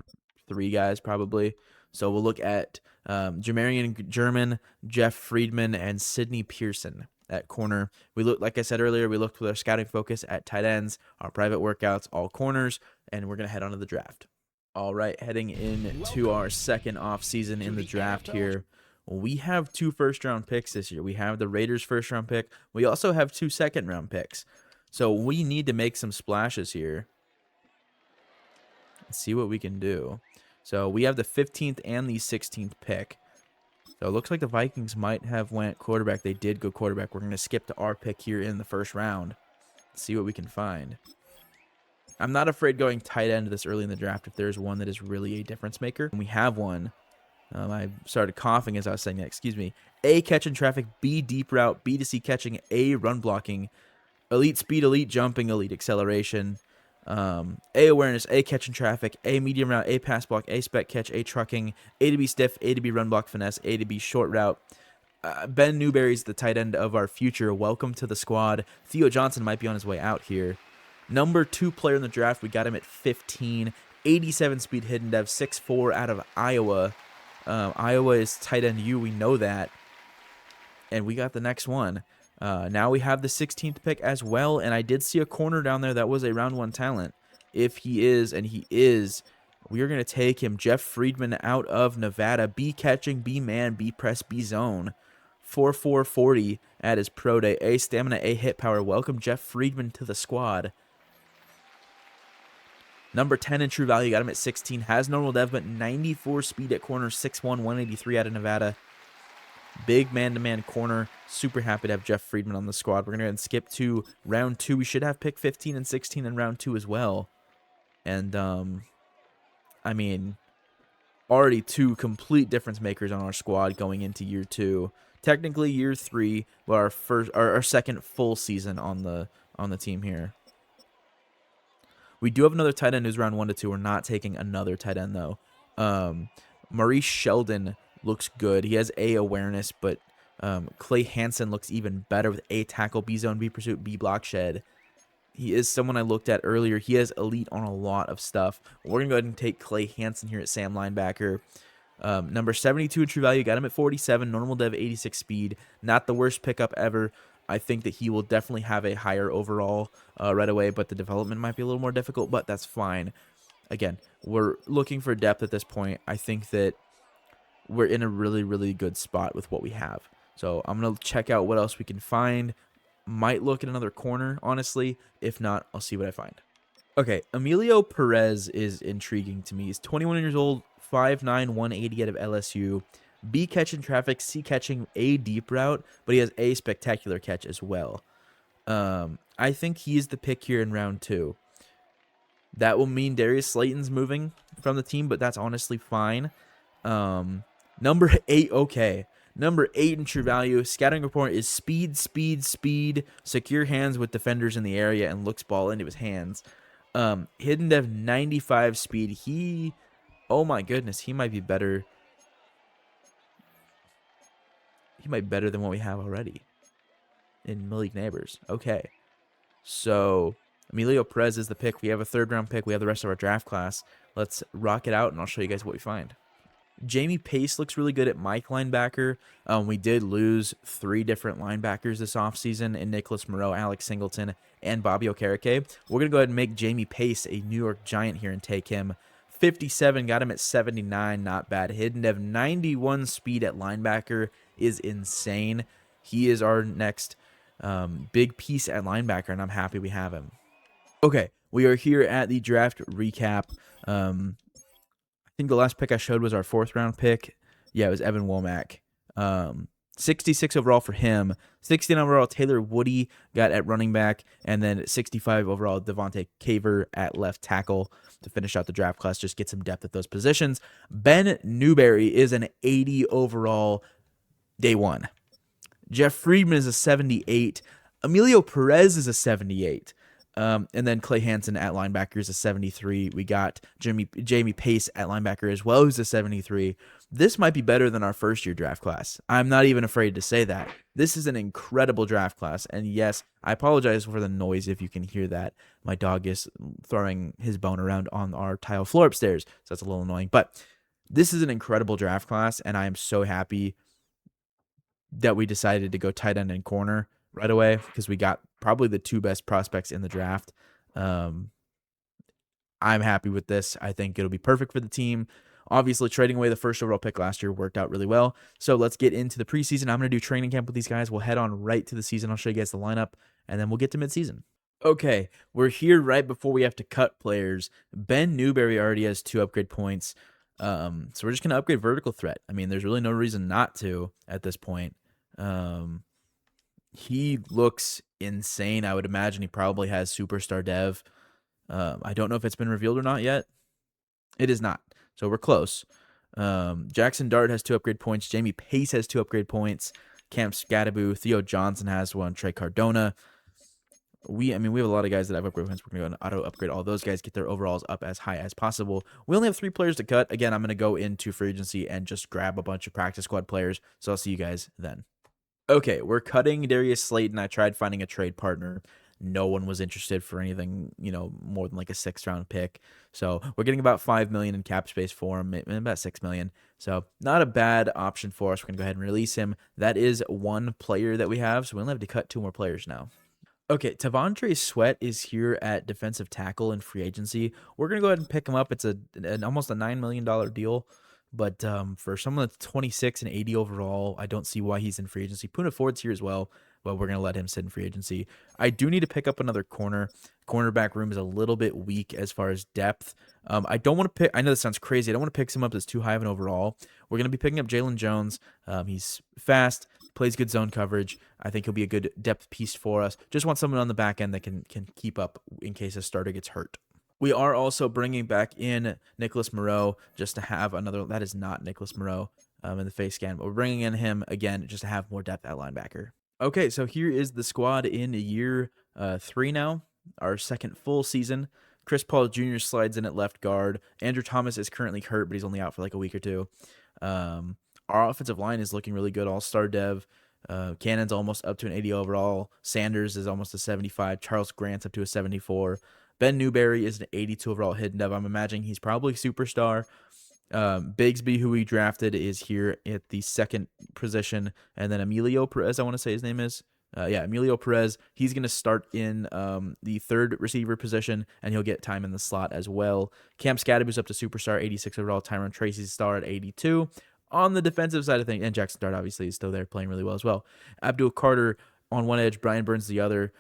three guys probably. So we'll look at Jamarian German, Jeff Friedman, and Sidney Pearson at corner. We look, like I said earlier, we looked with our scouting focus at tight ends, our private workouts, all corners, and we're gonna head on to the draft. All right, heading into our second off season in the draft here. We have 2 first-round picks this year. We have the Raiders' first-round pick. We also have 2 second-round picks. So we need to make some splashes here. Let's see what we can do. So we have the 15th and the 16th pick. So it looks like the Vikings might have went quarterback. They did go quarterback. We're going to skip to our pick here in the first round. Let's see what we can find. I'm not afraid going tight end this early in the draft if there's one that is really a difference maker. And we have one. I started coughing as I was saying that. Excuse me. A, catch in traffic. B, deep route. B to C, catching. A, run blocking. Elite speed, elite jumping, elite acceleration. A, awareness. A, catch in traffic. A, medium route. A, pass block. A, spec catch. A, trucking. A to B stiff. A to B run block finesse. A to B short route. Ben Newberry's the tight end of our future. Welcome to the squad. Theo Johnson might be on his way out here. Number 2 player in the draft. We got him at 15. 87 speed hidden dev. 6'4" out of Iowa. Iowa is tight end U. We know that. And we got the next one. Now we have the 16th pick as well. And I did see a corner down there that was a round 1 talent. If he is, and he is, we are going to take him. Jeff Friedman out of Nevada. B catching, B man, B press, B zone. 4'4", 40 at his pro day. A stamina, A hit power. Welcome Jeff Friedman to the squad. Number 10 in true value, got him at 16. Has normal dev, but 94 speed at corner, 6'1", 183 out of Nevada. Big man-to-man corner. Super happy to have Jeff Friedman on the squad. We're going to go ahead and skip to round 2. We should have pick 15 and 16 in round 2 as well. And, I mean, already 2 complete difference makers on our squad going into year 2. Technically year 3, but our second full season on the team here. We do have another tight end who's round 1 to 2. We're not taking another tight end though. Maurice Sheldon looks good. He has A awareness, but Clay Hansen looks even better with A tackle, B zone, B pursuit, B block shed. He is someone I looked at earlier. He has elite on a lot of stuff. We're going to go ahead and take Clay Hansen here at Sam linebacker. Number 72 in true value. Got him at 47. Normal dev 86 speed. Not the worst pickup ever. I think that he will definitely have a higher overall right away, but the development might be a little more difficult, but that's fine. Again, we're looking for depth at this point. I think that we're in a really, really good spot with what we have. So I'm going to check out what else we can find. Might look at another corner, honestly. If not, I'll see what I find. Okay, Emilio Perez is intriguing to me. He's 21 years old, 5'9", 180 out of LSU. B catching traffic, C catching, A deep route, but he has A spectacular catch as well. I think he's the pick here in round 2. That will mean Darius Slayton's moving from the team, but that's honestly fine. Number 8, okay. Number 8 in true value. Scouting report is speed, speed, speed. Secure hands with defenders in the area and looks ball into his hands. Hidden dev 95 speed. Oh my goodness, he might be better. He might be better than what we have already in Malik Neighbors. Okay. So Emilio Perez is the pick. We have a 3rd round pick. We have the rest of our draft class. Let's rock it out, and I'll show you guys what we find. Jamie Pace looks really good at Mike linebacker. We did lose 3 different linebackers this offseason in Nicholas Moreau, Alex Singleton, and Bobby Okereke. We're going to go ahead and make Jamie Pace a New York Giant here and take him. 57, got him at 79, not bad. Hidden dev 91 speed at linebacker is insane. He is our next big piece at linebacker, and I'm happy we have him. Okay, we are here at the draft recap. I think the last pick I showed was our 4th round pick. Yeah, it was Evan Womack. 66 overall for him. 69 overall Taylor Woody got at running back. And then 65 overall Devontae Caver at left tackle to finish out the draft class. Just get some depth at those positions. Ben Newberry is an 80 overall day 1. Jeff Friedman is a 78. Emilio Perez is a 78. And then Clay Hansen at linebacker is a 73. We got Jamie Pace at linebacker as well, who's a 73. This might be better than our first-year draft class. I'm not even afraid to say that. This is an incredible draft class. And yes, I apologize for the noise if you can hear that. My dog is throwing his bone around on our tile floor upstairs, so that's a little annoying. But this is an incredible draft class, and I am so happy that we decided to go tight end and corner right away because we got probably the 2 best prospects in the draft. I'm happy with this. I think it'll be perfect for the team. Obviously, trading away the 1st overall pick last year worked out really well. So let's get into the preseason. I'm going to do training camp with these guys. We'll head on right to the season. I'll show you guys the lineup, and then we'll get to midseason. Okay, we're here right before we have to cut players. Ben Newberry already has 2 upgrade points. So we're just going to upgrade vertical threat. I mean, there's really no reason not to at this point. He looks insane. I would imagine he probably has superstar dev. I don't know if it's been revealed or not yet. It is not. So we're close. Jaxson Dart has 2 upgrade points. Jamie Pace has 2 upgrade points. Cam Scadaboo. Theo Johnson has 1. Trey Cardona. We have a lot of guys that have upgrade points. We're going to auto upgrade all those guys, get their overalls up as high as possible. We only have 3 players to cut. Again, I'm going to go into free agency and just grab a bunch of practice squad players. So I'll see you guys then. Okay, we're cutting Darius Slayton. I tried finding a trade partner. No one was interested for anything, more than like a 6th round pick. So we're getting about $5 million in cap space for him, about $6 million. So not a bad option for us. We're gonna go ahead and release him. That is 1 player that we have. So we only have to cut 2 more players now. Okay, Tavondre Sweat is here at defensive tackle in free agency. We're gonna go ahead and pick him up. It's almost a $9 million deal. But for someone that's 26 and 80 overall, I don't see why he's in free agency. Poona Ford's here as well, well, we're going to let him sit in free agency. I do need to pick up another corner. Cornerback room is a little bit weak as far as depth. I don't want to pick, I know this sounds crazy. I don't want to pick someone up that's too high of an overall. We're going to be picking up Jalen Jones. He's fast, plays good zone coverage. I think he'll be a good depth piece for us. Just want someone on the back end that can keep up in case a starter gets hurt. We are also bringing back in Nicholas Moreau just to have another. That is not Nicholas Moreau in the face scan, but we're bringing in him again just to have more depth at linebacker. Okay, so here is the squad in year 3 now, our second full season. Chris Paul Jr. slides in at left guard. Andrew Thomas is currently hurt, but he's only out for like a week or two. Our offensive line is looking really good. All-star dev. Cannon's almost up to an 80 overall. Sanders is almost a 75. Charles Grant's up to a 74. Ben Newberry is an 82 overall hidden dev. I'm imagining he's probably superstar. Bigsby, who we drafted, is here at the second position. And then Emilio Perez, I want to say his name is. Emilio Perez. He's going to start in the third receiver position, and he'll get time in the slot as well. Cam Scadaboo's up to superstar, 86 overall. Tyrone Tracy's star at 82. On the defensive side of things, and Jaxson Dart obviously is still there playing really well as well. Abdul Carter on one edge, Brian Burns the other.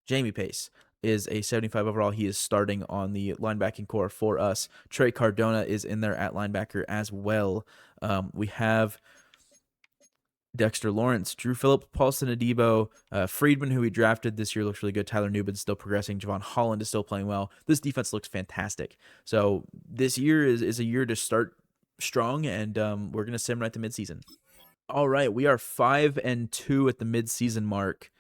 Jamie Pace is a 75 overall. He is starting on the linebacking core for us. Trey Cardona is in there at linebacker as well. We have Dexter Lawrence, Drew Phillip, Paulson Adebo, Friedman, who we drafted this year, looks really good. Tyler Newbin's still progressing. Javon Holland is still playing well. This defense looks fantastic. So this year is a year to start strong, and we're going to sim right to midseason. All right, we are 5-2 at the midseason mark.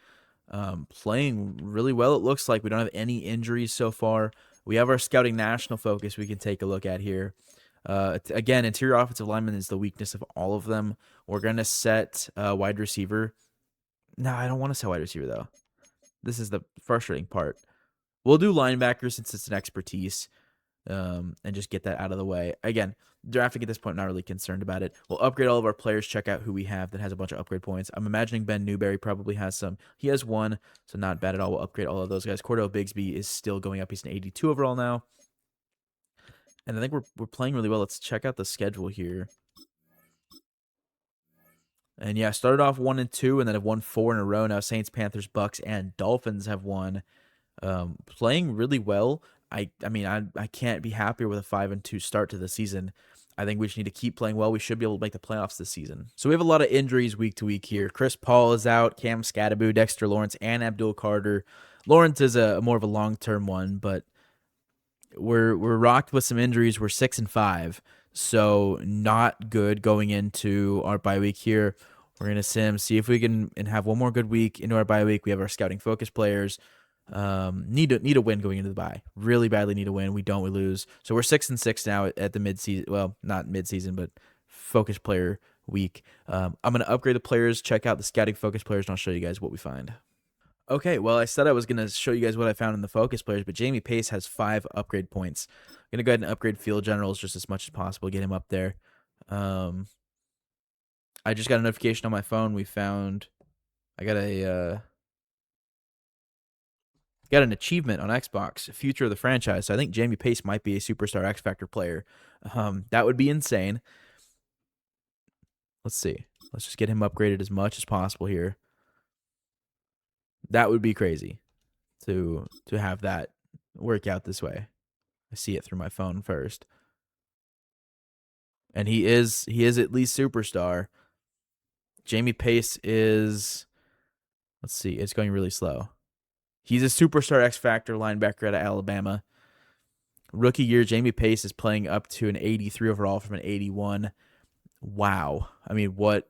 Playing really well, it looks like. We don't have any injuries so far. We have our scouting national focus we can take a look at here. Again, interior offensive lineman is the weakness of all of them. We're going to set wide receiver. No, I don't want to set wide receiver, though. This is the frustrating part. We'll do linebacker since it's an expertise, and just get that out of the way. Again, drafting at this point, not really concerned about it. We'll upgrade all of our players, check out who we have that has a bunch of upgrade points. I'm imagining Ben Newberry probably has some. He has 1, so not bad at all. We'll upgrade all of those guys. Cordell Bigsby is still going up. He's an 82 overall now. And I think we're playing really well. Let's check out the schedule here. And yeah, started off 1-2 and then have won 4 in a row. Now Saints, Panthers, Bucks, and Dolphins have won. Playing really well. I mean, I can't be happier with a 5-2 start to the season. I think we just need to keep playing well. We should be able to make the playoffs this season. So we have a lot of injuries week to week here. Chris Paul is out, Cam Scadaboo, Dexter Lawrence, and Abdul Carter. Lawrence is a more of a long-term one, but we're rocked with some injuries. We're 6-5, so not good going into our bye week here. We're gonna see if we can and have one more good week into our bye week. We have our scouting focus players. Need a win going into the bye. Really badly need a win. We lose. So we're 6-6 now at the midseason. Well, not midseason, but focus player week. I'm gonna upgrade the players. Check out the scouting focus players, and I'll show you guys what we find. Okay, well, I said I was going to show you guys what I found in the focus players, but Jamie Pace has 5 upgrade points. I'm going to go ahead and upgrade field generals just as much as possible, get him up there. I just got a notification on my phone. I got an achievement on Xbox, Future of the Franchise. So I think Jamie Pace might be a superstar X Factor player. That would be insane. Let's see. Let's just get him upgraded as much as possible here. That would be crazy to have that work out this way. I see it through my phone first. And he is at least superstar. Jamie Pace is, let's see, it's going really slow. He's a superstar X Factor linebacker out of Alabama. Rookie year, Jamie Pace is playing up to an 83 overall from an 81. Wow. I mean, what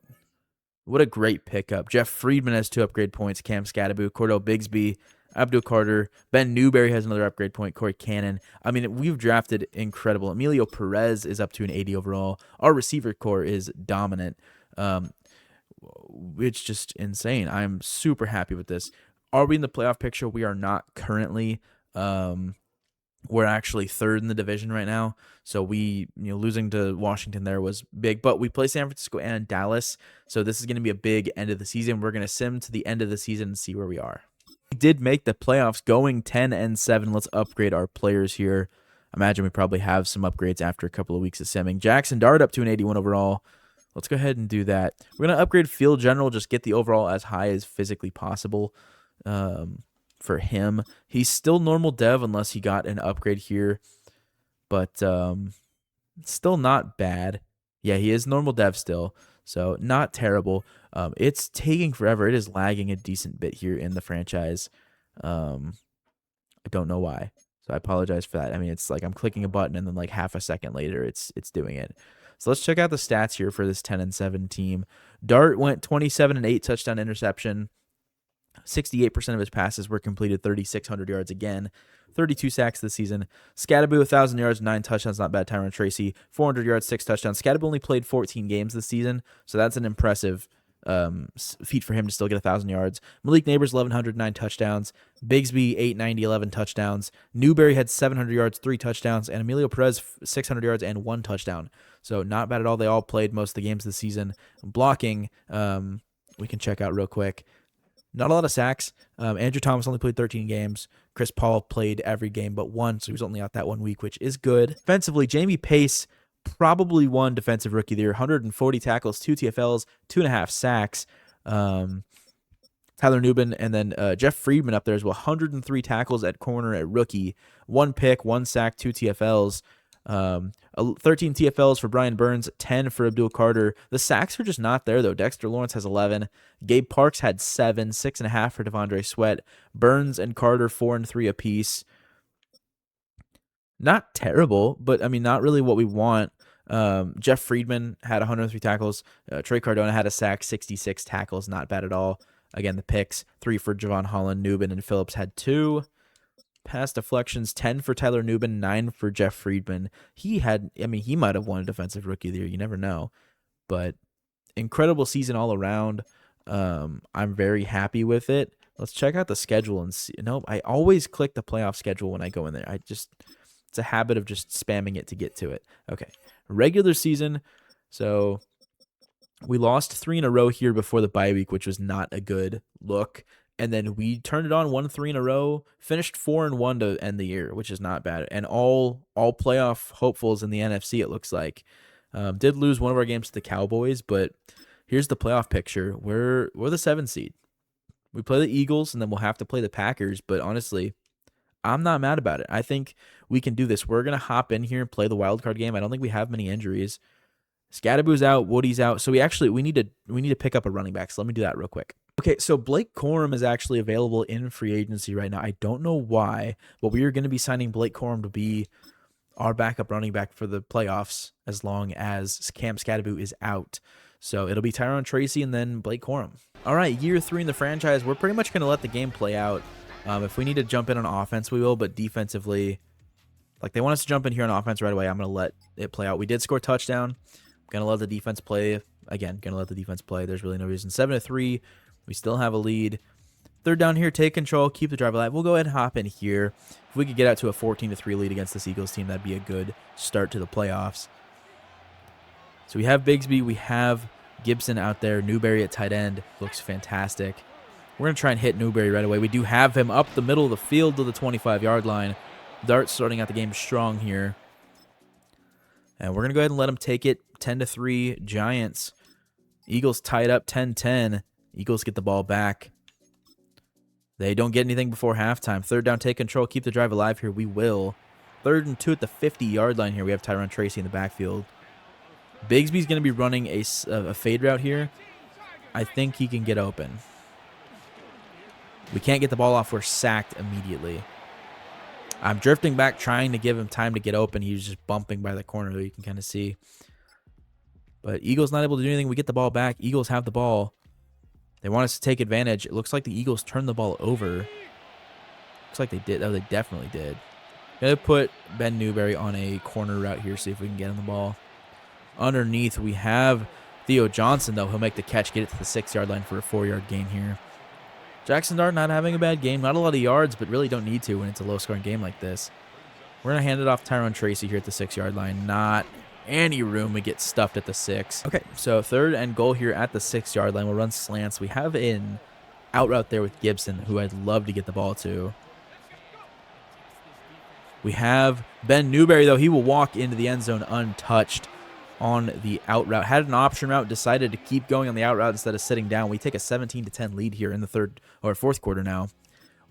a great pickup. Jeff Friedman has 2 upgrade points. Cam Scadaboo, Cordell Bigsby, Abdul Carter. Ben Newberry has another upgrade point. Corey Cannon. I mean, we've drafted incredible. Emilio Perez is up to an 80 overall. Our receiver core is dominant. It's just insane. I'm super happy with this. Are we in the playoff picture? We are not currently. We're actually 3rd in the division right now. So losing to Washington there was big, but we play San Francisco and Dallas. So this is going to be a big end of the season. We're going to sim to the end of the season and see where we are. We did make the playoffs going 10-7. Let's upgrade our players here. Imagine we probably have some upgrades after a couple of weeks of simming. Jaxson Dart up to an 81 overall. Let's go ahead and do that. We're going to upgrade field general, just get the overall as high as physically possible for him. He's still normal dev unless he got an upgrade here, but still not bad. Yeah, he is normal dev still, so not terrible. It's taking forever. It is lagging a decent bit here in the franchise. I don't know why, so I apologize for that. I mean, it's like I'm clicking a button and then like half a second later it's doing it. So let's check out the stats here for this 10-7 team. Dart went 27-8 touchdown interception. 68% of his passes were completed, 3,600 yards again, 32 sacks this season. Scatterboo, 1,000 yards, 9 touchdowns, not bad. Tyron Tracy, 400 yards, 6 touchdowns. Scatterboo only played 14 games this season, so that's an impressive feat for him to still get 1,000 yards. Malik Neighbors, 1,109 touchdowns. Bigsby, 890, 11 touchdowns. Newberry had 700 yards, 3 touchdowns. And Emilio Perez, 600 yards and 1 touchdown. So not bad at all. They all played most of the games this season. Blocking, we can check out real quick. Not a lot of sacks. Andrew Thomas only played 13 games. Chris Paul played every game but 1, so he was only out that 1 week, which is good. Defensively, Jamie Pace probably won Defensive Rookie of the Year. 140 tackles, 2 TFLs, 2.5 sacks. Tyler Nubin, and then Jeff Friedman up there as well. 103 tackles at corner at rookie. 1 pick, 1 sack, 2 TFLs. 13 TFLs for Brian Burns, 10 for Abdul Carter. The sacks are just not there, though. Dexter Lawrence has 11. Gabe Parks had 7, 6.5 for Devondre Sweat. Burns and Carter, 4 and 3 apiece. Not terrible, but, I mean, not really what we want. Jeff Friedman had 103 tackles. Trey Cardona had a sack, 66 tackles. Not bad at all. Again, the picks, 3 for Javon Holland. Nubin and Phillips had 2. Pass deflections, 10 for Tyler Nubin, 9 for Jeff Friedman. He might have won a Defensive Rookie of the Year. You never know. But incredible season all around. I'm very happy with it. Let's check out the schedule and see. No, I always click the playoff schedule when I go in there. It's a habit of just spamming it to get to it. Okay, regular season. So we lost 3 in a row here before the bye week, which was not a good look. And then we turned it on, won 3 in a row, finished 4-1 to end the year, which is not bad. And all playoff hopefuls in the NFC, it looks like. Did lose one of our games to the Cowboys, but here's the playoff picture. We're the 7th seed. We play the Eagles, and then we'll have to play the Packers. But honestly, I'm not mad about it. I think we can do this. We're going to hop in here and play the wild card game. I don't think we have many injuries. Scatterboo's out, Woody's out. So we need to pick up a running back. So let me do that real quick. Okay, so Blake Corum is actually available in free agency right now. I don't know why, but we are going to be signing Blake Corum to be our backup running back for the playoffs as long as Cam Scatterboo is out. So it'll be Tyron Tracy and then Blake Corum. All right, year 3 in the franchise. We're pretty much going to let the game play out. If we need to jump in on offense, we will, but defensively, like they want us to jump in here on offense right away, I'm going to let it play out. We did score a touchdown. Going to let the defense play. Again, going to let the defense play. There's really no reason. 7-3. We still have a lead. 3rd down here, take control, keep the drive alive. We'll go ahead and hop in here. If we could get out to a 14-3 lead against this Eagles team, that'd be a good start to the playoffs. So we have Bigsby, we have Gibson out there. Newberry at tight end looks fantastic. We're going to try and hit Newberry right away. We do have him up the middle of the field to the 25-yard line. Dart starting out the game strong here. And we're going to go ahead and let him take it. 10-3 Giants. Eagles tied up 10-10. Eagles get the ball back. They don't get anything before halftime. 3rd down, take control, keep the drive alive here. We will. 3rd and 2 at the 50-yard line here. We have Tyron Tracy in the backfield. Bigsby's going to be running a fade route here. I think he can get open. We can't get the ball off. We're sacked immediately. I'm drifting back, trying to give him time to get open. He was just bumping by the corner, though you can kind of see. But Eagles not able to do anything. We get the ball back. Eagles have the ball. They want us to take advantage. It looks like the Eagles turned the ball over. Looks like they did. Oh, they definitely did. Going to put Ben Newberry on a corner route here, see if we can get him the ball. Underneath, we have Theo Johnson, though. He'll make the catch, get it to the 6-yard line for a 4-yard gain here. Jaxson Dart not having a bad game. Not a lot of yards, but really don't need to when it's a low-scoring game like this. We're going to hand it off to Tyron Tracy here at the 6-yard line. Not any room. We get stuffed at the 6. Okay, so 3rd and goal here at the 6-yard line. We'll run slants. We have an out route there with Gibson, who I'd love to get the ball to. We have Ben Newberry, though. He will walk into the end zone untouched. on the out route. Had an option route, decided to keep going on the out route instead of sitting down. We take a 17-10 lead here in the fourth quarter now.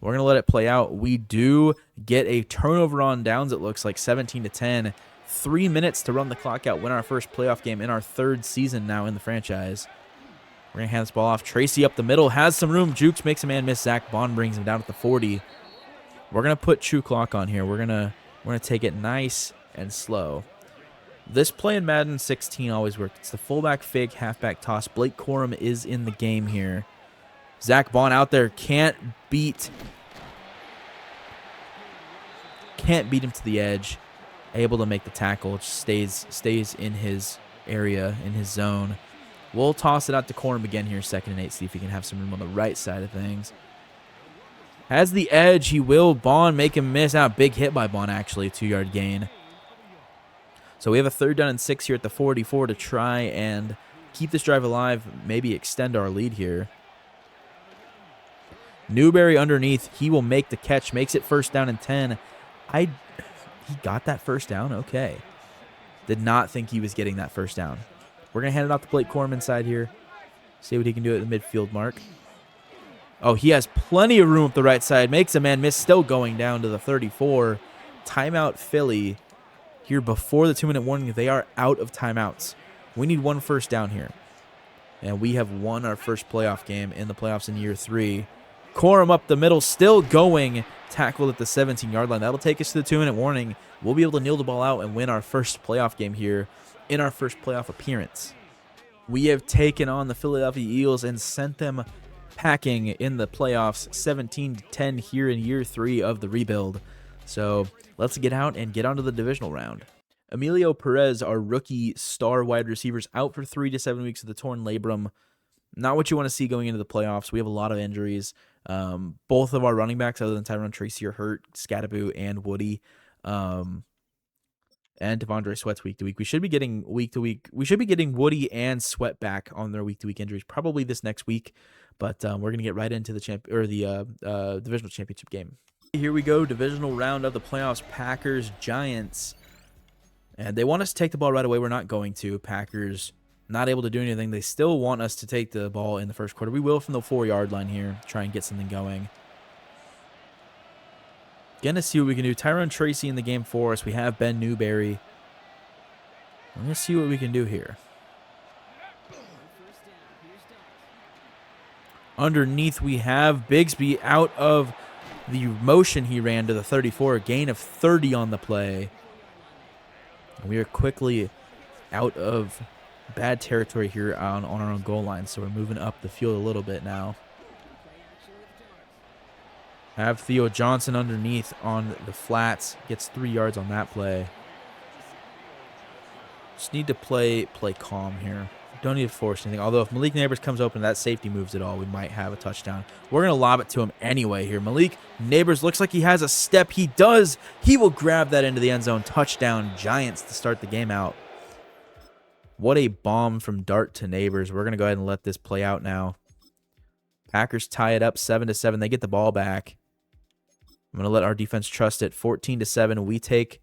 We're going to let it play out. We do get a turnover on downs, it looks like, 17-10. 3 minutes to run the clock out, win our first playoff game in our 3rd season now in the franchise. We're going to hand this ball off. Tracy up the middle, has some room. Jukes makes a man miss. Zach Bond brings him down at the 40. We're going to put true clock on here. We're going to take it nice and slow. This play in Madden 16 always works. It's the fullback fake, halfback toss. Blake Corum is in the game here. Zach Bond out there can't beat him to the edge. Able to make the tackle. Just stays in his area, in his zone. We'll toss it out to Corum again here, 2nd and 8. See if he can have some room on the right side of things. Has the edge. He will. Bond make him miss out. Big hit by Bond, actually. A 2-yard gain. So we have a 3rd down and 6 here at the 44 to try and keep this drive alive. Maybe extend our lead here. Newberry underneath. He will make the catch. Makes it 1st down and 10. He got that 1st down? Okay. Did not think he was getting that 1st down. We're going to hand it off to Blake Corum inside here. See what he can do at the midfield mark. Oh, he has plenty of room up the right side. Makes a man miss. Still going down to the 34. Timeout Philly. Here before the 2-minute warning, they are out of timeouts. We need 1 1st down here. And we have won our first playoff game in the playoffs in year 3. Corum up the middle, still going. Tackled at the 17-yard line. That'll take us to the 2-minute warning. We'll be able to kneel the ball out and win our first playoff game here in our first playoff appearance. We have taken on the Philadelphia Eagles and sent them packing in the playoffs, 17-10 here in year 3 of the rebuild. So let's get out and get onto the divisional round. Emilio Perez, our rookie star wide receivers, out for 3 to 7 weeks of the torn labrum. Not what you want to see going into the playoffs. We have a lot of injuries. Both of our running backs, other than Tyrone Tracy, are hurt. Scattaboo and Woody, and Devondre Sweat's week to week. We should be getting week to week. We should be getting Woody and Sweat back on their week to week injuries probably this next week. But we're gonna get right into the divisional championship game. Here we go, divisional round of the playoffs. Packers, Giants, and they want us to take the ball right away. We're not going to. Packers not able to do anything. They still want us to take the ball in the first quarter. We will from the 4-yard line here. Try and get something going. Gonna see what we can do. Tyrone Tracy in the game for us. We have Ben Newberry. We're gonna see what we can do here. Underneath we have Bigsby out of the motion he ran to the 34. A gain of 30 on the play. And we are quickly out of bad territory here on our own goal line, so we're moving up the field a little bit now. Have Theo Johnson underneath on the flats. Gets 3 yards on that play. Just need to play calm here. Don't need to force anything. Although if Malik Neighbors comes open, that safety moves at all, we might have a touchdown. We're going to lob it to him anyway here. Malik Neighbors looks like he has a step. He does. He will grab that into the end zone. Touchdown, Giants, to start the game out. What a bomb from Dart to Neighbors. We're going to go ahead and let this play out now. Packers tie it up 7-7. They get the ball back. I'm going to let our defense trust it. 14-7. We take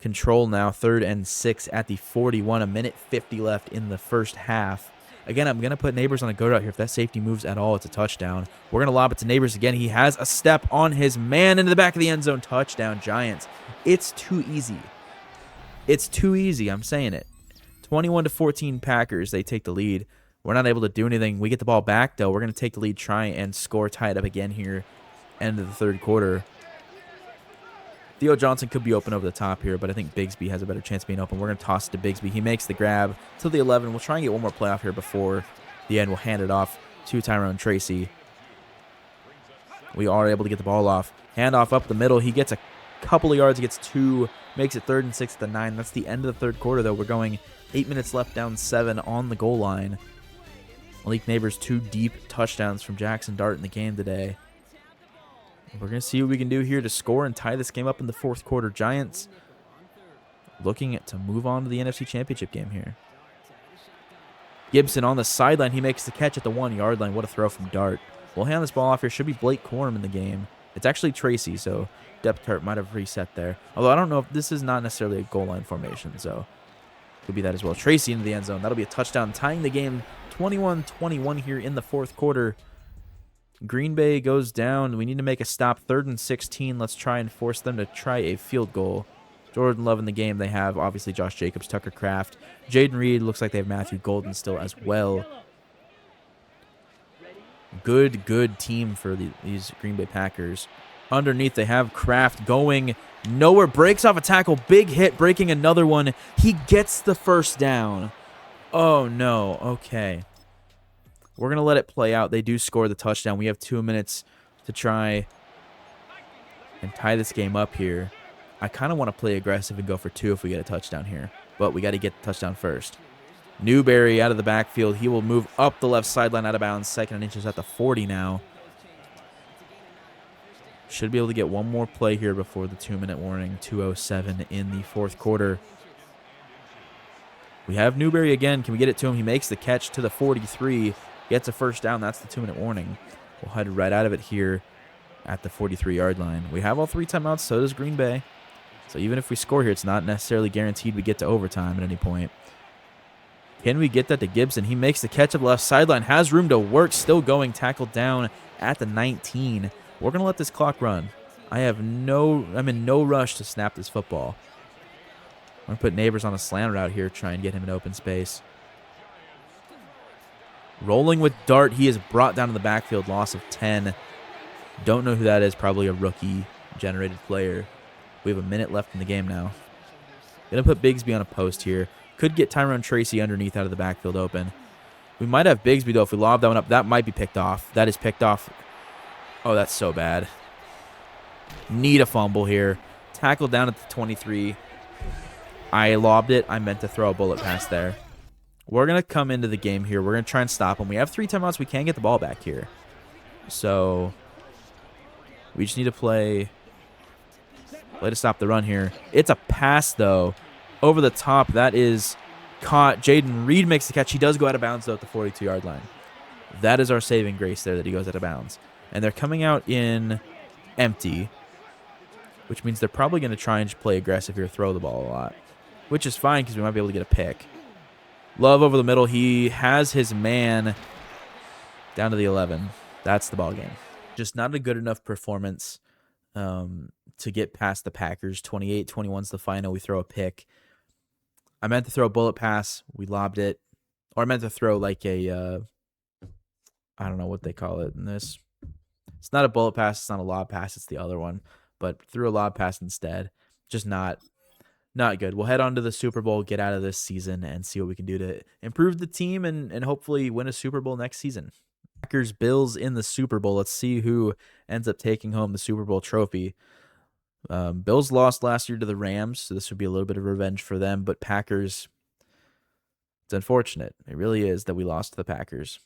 control now. 3rd and 6 at the 41. 1:50 left in the first half. Again, I'm going to put Neighbors on a go route here. If that safety moves at all, it's a touchdown. We're going to lob it to Neighbors again. He has a step on his man into the back of the end zone. Touchdown, Giants. It's too easy. It's too easy. I'm saying it. 21-14 Packers. They take the lead. We're not able to do anything. We get the ball back, though. We're going to take the lead, try and score, tie it up again here. End of the 3rd quarter. Theo Johnson could be open over the top here, but I think Bigsby has a better chance of being open. We're going to toss it to Bigsby. He makes the grab to the 11. We'll try and get one more play off here before the end. We'll hand it off to Tyrone Tracy. We are able to get the ball off. Handoff up the middle. He gets a couple of yards. He gets 2. Makes it 3rd and 6 at the 9. That's the end of the 3rd quarter, though. We're going 8 minutes left, down 7 on the goal line. Malik Neighbors, 2 deep touchdowns from Jaxson Dart in the game today. We're going to see what we can do here to score and tie this game up in the 4th quarter. Giants looking to move on to the NFC Championship game here. Gibson on the sideline. He makes the catch at the 1-yard line. What a throw from Dart. We'll hand this ball off here. Should be Blake Corum in the game. It's actually Tracy, so depth chart might have reset there. Although I don't know if this is not necessarily a goal line formation, so Could be that as well. Tracy into the end zone. That'll be a touchdown, tying the game 21-21 here in the fourth quarter. Green Bay goes down. We need to make a stop. 3rd and 16. Let's try and force them to try a field goal. Jordan Love in the game. They have, obviously, Josh Jacobs, Tucker Kraft. Jaden Reed. Looks like they have Matthew Golden still as well. Good team for these Green Bay Packers. Underneath, they have Kraft going nowhere. Breaks off a tackle. Big hit, breaking another one. He gets the first down. Oh, no. Okay. We're going to let it play out. They do score the touchdown. We have 2 minutes to try and tie this game up here. I kind of want to play aggressive and go for 2 if we get a touchdown here. But we got to get the touchdown first. Newberry out of the backfield. He will move up the left sideline out of bounds. 2nd and inches at the 40 now. Should be able to get one more play here before the 2-minute warning. 2:07 in the fourth quarter. We have Newberry again. Can we get it to him? He makes the catch to the 43. Gets a first down. That's the 2-minute warning. We'll head right out of it here at the 43-yard line. We have all 3 timeouts. So does Green Bay. So even if we score here, it's not necessarily guaranteed we get to overtime at any point. Can we get that to Gibson? He makes the catch at the left sideline. Has room to work. Still going. Tackled down at the 19. We're going to let this clock run. I'm in no rush to snap this football. I'm going to put Neighbors on a slant route here, try and get him in open space. Rolling with Dart. He is brought down to the backfield. Loss of 10. Don't know who that is. Probably a rookie-generated player. We have a minute left in the game now. Going to put Bigsby on a post here. Could get Tyrone Tracy underneath out of the backfield open. We might have Bigsby, though. If we lob that one up, that might be picked off. That is picked off. Oh, that's so bad. Need a fumble here. Tackled down at the 23. I lobbed it. I meant to throw a bullet pass there. We're going to come into the game here. We're going to try and stop them. We have 3 timeouts. We can get the ball back here. So we just need to play to stop the run here. It's a pass, though. Over the top. That is caught. Jaden Reed makes the catch. He does go out of bounds, though, at the 42-yard line. That is our saving grace there, that he goes out of bounds. And they're coming out in empty, which means they're probably going to try and just play aggressive here, throw the ball a lot, which is fine because we might be able to get a pick. Love over the middle. He has his man down to the 11. That's the ball game. Just not a good enough performance to get past the Packers. 28-21's the final. We throw a pick. I meant to throw a bullet pass. We lobbed it. Or I meant to throw like a, I don't know what they call it in this. It's not a bullet pass. It's not a lob pass. It's the other one. But threw a lob pass instead. Just not good. We'll head on to the Super Bowl, get out of this season, and see what we can do to improve the team and hopefully win a Super Bowl next season. Packers, Bills in the Super Bowl. Let's see who ends up taking home the Super Bowl trophy. Bills lost last year to the Rams, so this would be a little bit of revenge for them. But Packers, it's unfortunate. It really is that we lost to the Packers.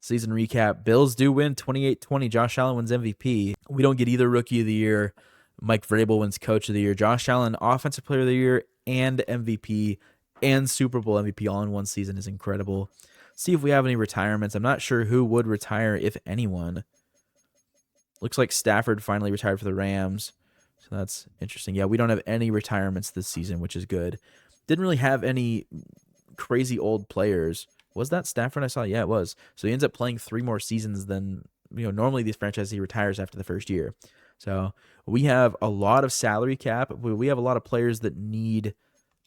Season recap. Bills do win 28-20. Josh Allen wins MVP. We don't get either Rookie of the Year. Mike Vrabel wins Coach of the Year. Josh Allen, Offensive Player of the Year and MVP and Super Bowl MVP all in one season is incredible. See if we have any retirements. I'm not sure who would retire, if anyone. Looks like Stafford finally retired for the Rams. So that's interesting. Yeah, we don't have any retirements this season, which is good. Didn't really have any crazy old players. Was that Stafford I saw? Yeah, it was. So he ends up playing 3 more seasons than, normally these franchises, he retires after the first year. So we have a lot of salary cap. We have a lot of players that need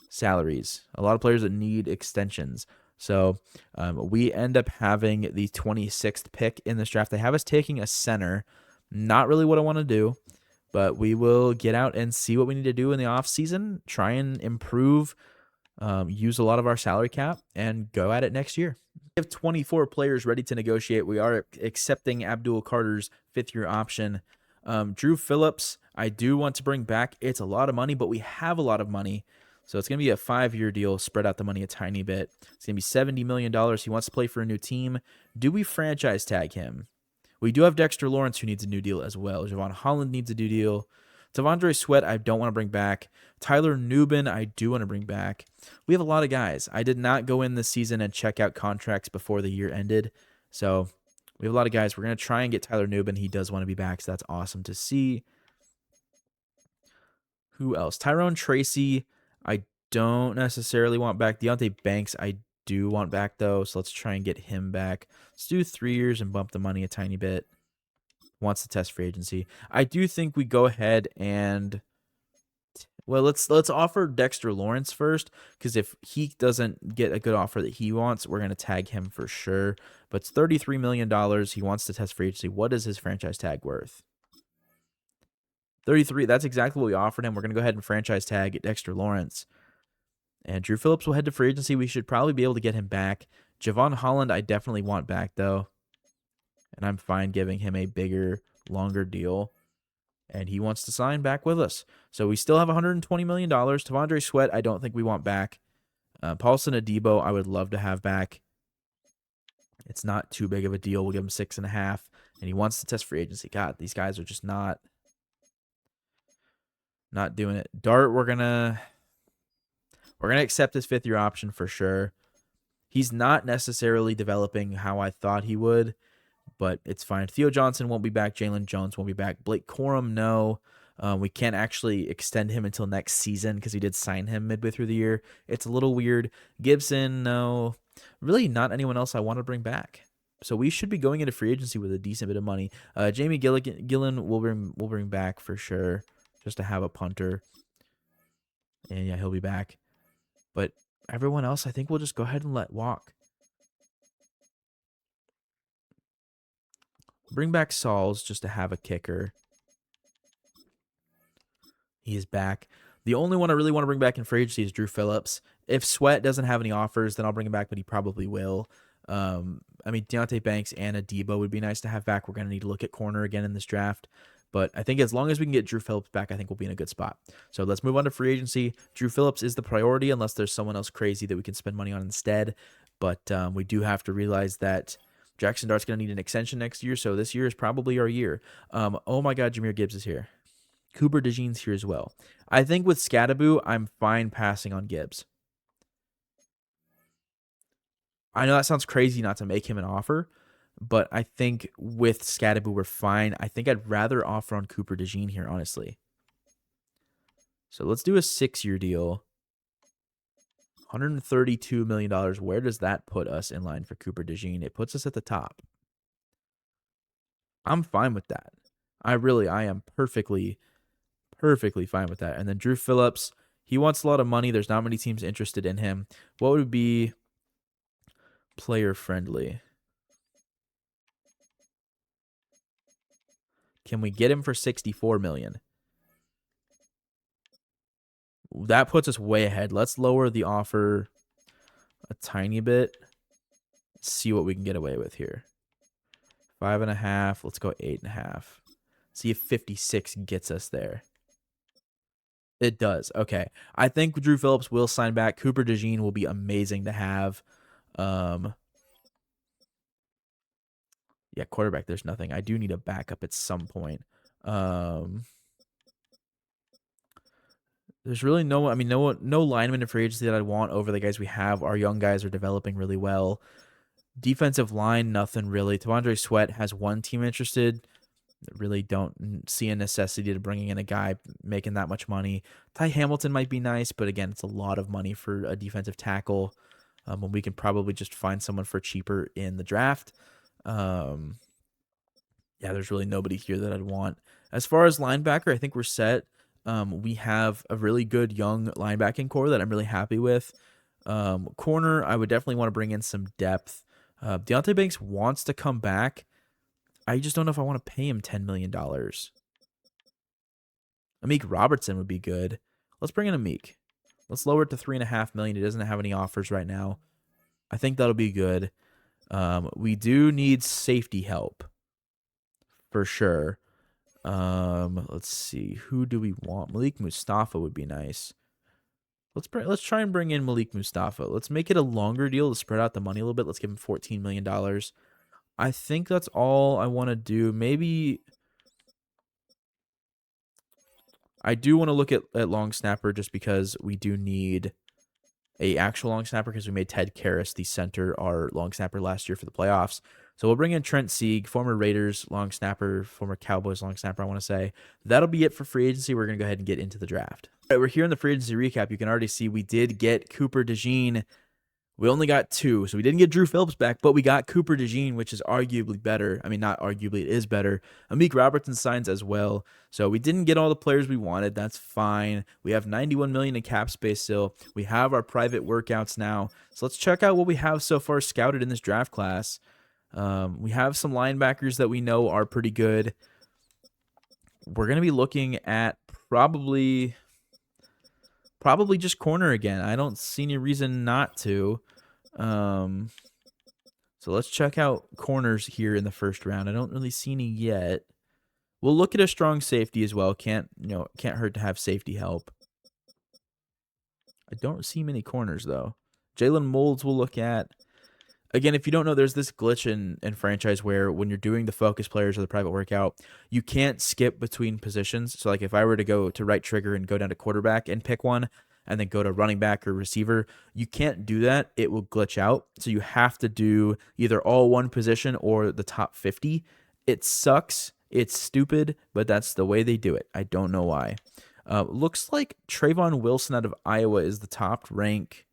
salaries, a lot of players that need extensions. So we end up having the 26th pick in this draft. They have us taking a center. Not really what I want to do, but we will get out and see what we need to do in the offseason, try and improve, use a lot of our salary cap, and go at it next year. We have 24 players ready to negotiate. We are accepting Abdul Carter's 5th-year option. Drew Phillips, I do want to bring back. It's a lot of money, but we have a lot of money. So it's going to be a 5-year deal, spread out the money a tiny bit. It's going to be $70 million. He wants to play for a new team. Do we franchise tag him? We do have Dexter Lawrence, who needs a new deal as well. Javon Holland needs a new deal. Tavondre Sweat, I don't want to bring back. Tyler Nubin, I do want to bring back. We have a lot of guys. I did not go in this season and check out contracts before the year ended. So we have a lot of guys. We're going to try and get Tyler Nubin. He does want to be back, so that's awesome to see. Who else? Tyrone Tracy, I don't necessarily want back. Deontay Banks, I do want back, though, so let's try and get him back. Let's do 3 years and bump the money a tiny bit. Wants to test free agency. I do think we go ahead and... Well, let's offer Dexter Lawrence first, because if he doesn't get a good offer that he wants, we're going to tag him for sure. But it's $33 million. He wants to test free agency. What is his franchise tag worth? 33. That's exactly what we offered him. We're going to go ahead and franchise tag Dexter Lawrence. And Drew Phillips will head to free agency. We should probably be able to get him back. Javon Holland, I definitely want back, though. And I'm fine giving him a bigger, longer deal. And he wants to sign back with us. So we still have $120 million. Tavondre Sweat, I don't think we want back. Paulson Adebo, I would love to have back. It's not too big of a deal. We'll give him 6.5. And he wants to test free agency. God, these guys are just not doing it. Dart, we're gonna accept his 5th-year option for sure. He's not necessarily developing how I thought he would, but it's fine. Theo Johnson won't be back. Jalen Jones won't be back. Blake Corum, no. We can't actually extend him until next season because we did sign him midway through the year. It's a little weird. Gibson, no. Really not anyone else I want to bring back. So we should be going into free agency with a decent bit of money. Jamie Gillen will bring back for sure, just to have a punter. And yeah, he'll be back. But everyone else, I think we'll just go ahead and let walk. Bring back Sauls just to have a kicker. He is back. The only one I really want to bring back in free agency is Drew Phillips. If Sweat doesn't have any offers, then I'll bring him back, but he probably will. I mean, Deontay Banks and Adebo would be nice to have back. We're going to need to look at corner again in this draft. But I think as long as we can get Drew Phillips back, I think we'll be in a good spot. So let's move on to free agency. Drew Phillips is the priority unless there's someone else crazy that we can spend money on instead. But we do have to realize that Jaxson Dart's going to need an extension next year, so this year is probably our year. Oh my God, Jahmyr Gibbs is here. Cooper DeJean's here as well. I think with Scadaboo, I'm fine passing on Gibbs. I know that sounds crazy not to make him an offer, but I think with Scadaboo, we're fine. I think I'd rather offer on Cooper DeJean here, honestly. So let's do a 6-year deal. $132 million. Where does that put us in line for Cooper DeJean? It puts us at the top. I'm fine with that. I am perfectly fine with that. And then Drew Phillips, he wants a lot of money. There's not many teams interested in him. What would be player friendly? Can we get him for $64 million? That puts us way ahead. Let's lower the offer a tiny bit. Let's see what we can get away with here. 5.5. Let's go 8.5. See if 56 gets us there. It does. Okay. I think Drew Phillips will sign back. Cooper DeJean will be amazing to have. Yeah, quarterback, there's nothing. I do need a backup at some point. There's really no lineman in free agency that I want over the guys we have. Our young guys are developing really well. Defensive line, nothing really. Tavondre Sweat has one team interested. Really don't see a necessity to bringing in a guy making that much money. Ty Hamilton might be nice, but again, it's a lot of money for a defensive tackle. When we can probably just find someone for cheaper in the draft. Yeah, there's really nobody here that I'd want. As far as linebacker, I think we're set. We have a really good young linebacking core that I'm really happy with. Corner, I would definitely want to bring in some depth. Deontay Banks wants to come back. I just don't know if I want to pay him $10 million. Amik Robertson would be good. Let's bring in Amik. Let's lower it to $3.5 million. He doesn't have any offers right now. I think that'll be good. We do need safety help for sure. Let's see. Who do we want? Malik Mustafa would be nice. Let's try and bring in Malik Mustafa. Let's make it a longer deal to spread out the money a little bit. Let's give him $14 million. I think that's all I want to do. Maybe I do want to look at long snapper just because we do need a actual long snapper because we made Ted Karras the center, our long snapper last year for the playoffs. So we'll bring in Trent Sieg, former Raiders long snapper, former Cowboys long snapper, I want to say. That'll be it for free agency. We're going to go ahead and get into the draft. All right, we're here in the free agency recap. You can already see we did get Cooper DeJean. We only got 2, so we didn't get Drew Phillips back, but we got Cooper DeJean, which is arguably better. I mean, not arguably, it is better. Amik Robertson signs as well, so we didn't get all the players we wanted. That's fine. We have $91 million in cap space still. We have our private workouts now, so let's check out what we have so far scouted in this draft class. We have some linebackers that we know are pretty good. We're going to be looking at probably just corner again. I don't see any reason not to. So let's check out corners here in the first round. I don't really see any yet. We'll look at a strong safety as well. Can't hurt to have safety help. I don't see many corners though. Jalen Molds we'll look at. Again, if you don't know, there's this glitch in franchise where when you're doing the focus players or the private workout, you can't skip between positions. So like if I were to go to right trigger and go down to quarterback and pick one and then go to running back or receiver, you can't do that. It will glitch out. So you have to do either all one position or the top 50. It sucks. It's stupid, but that's the way they do it. I don't know why. Looks like Trayvon Wilson out of Iowa is the top rank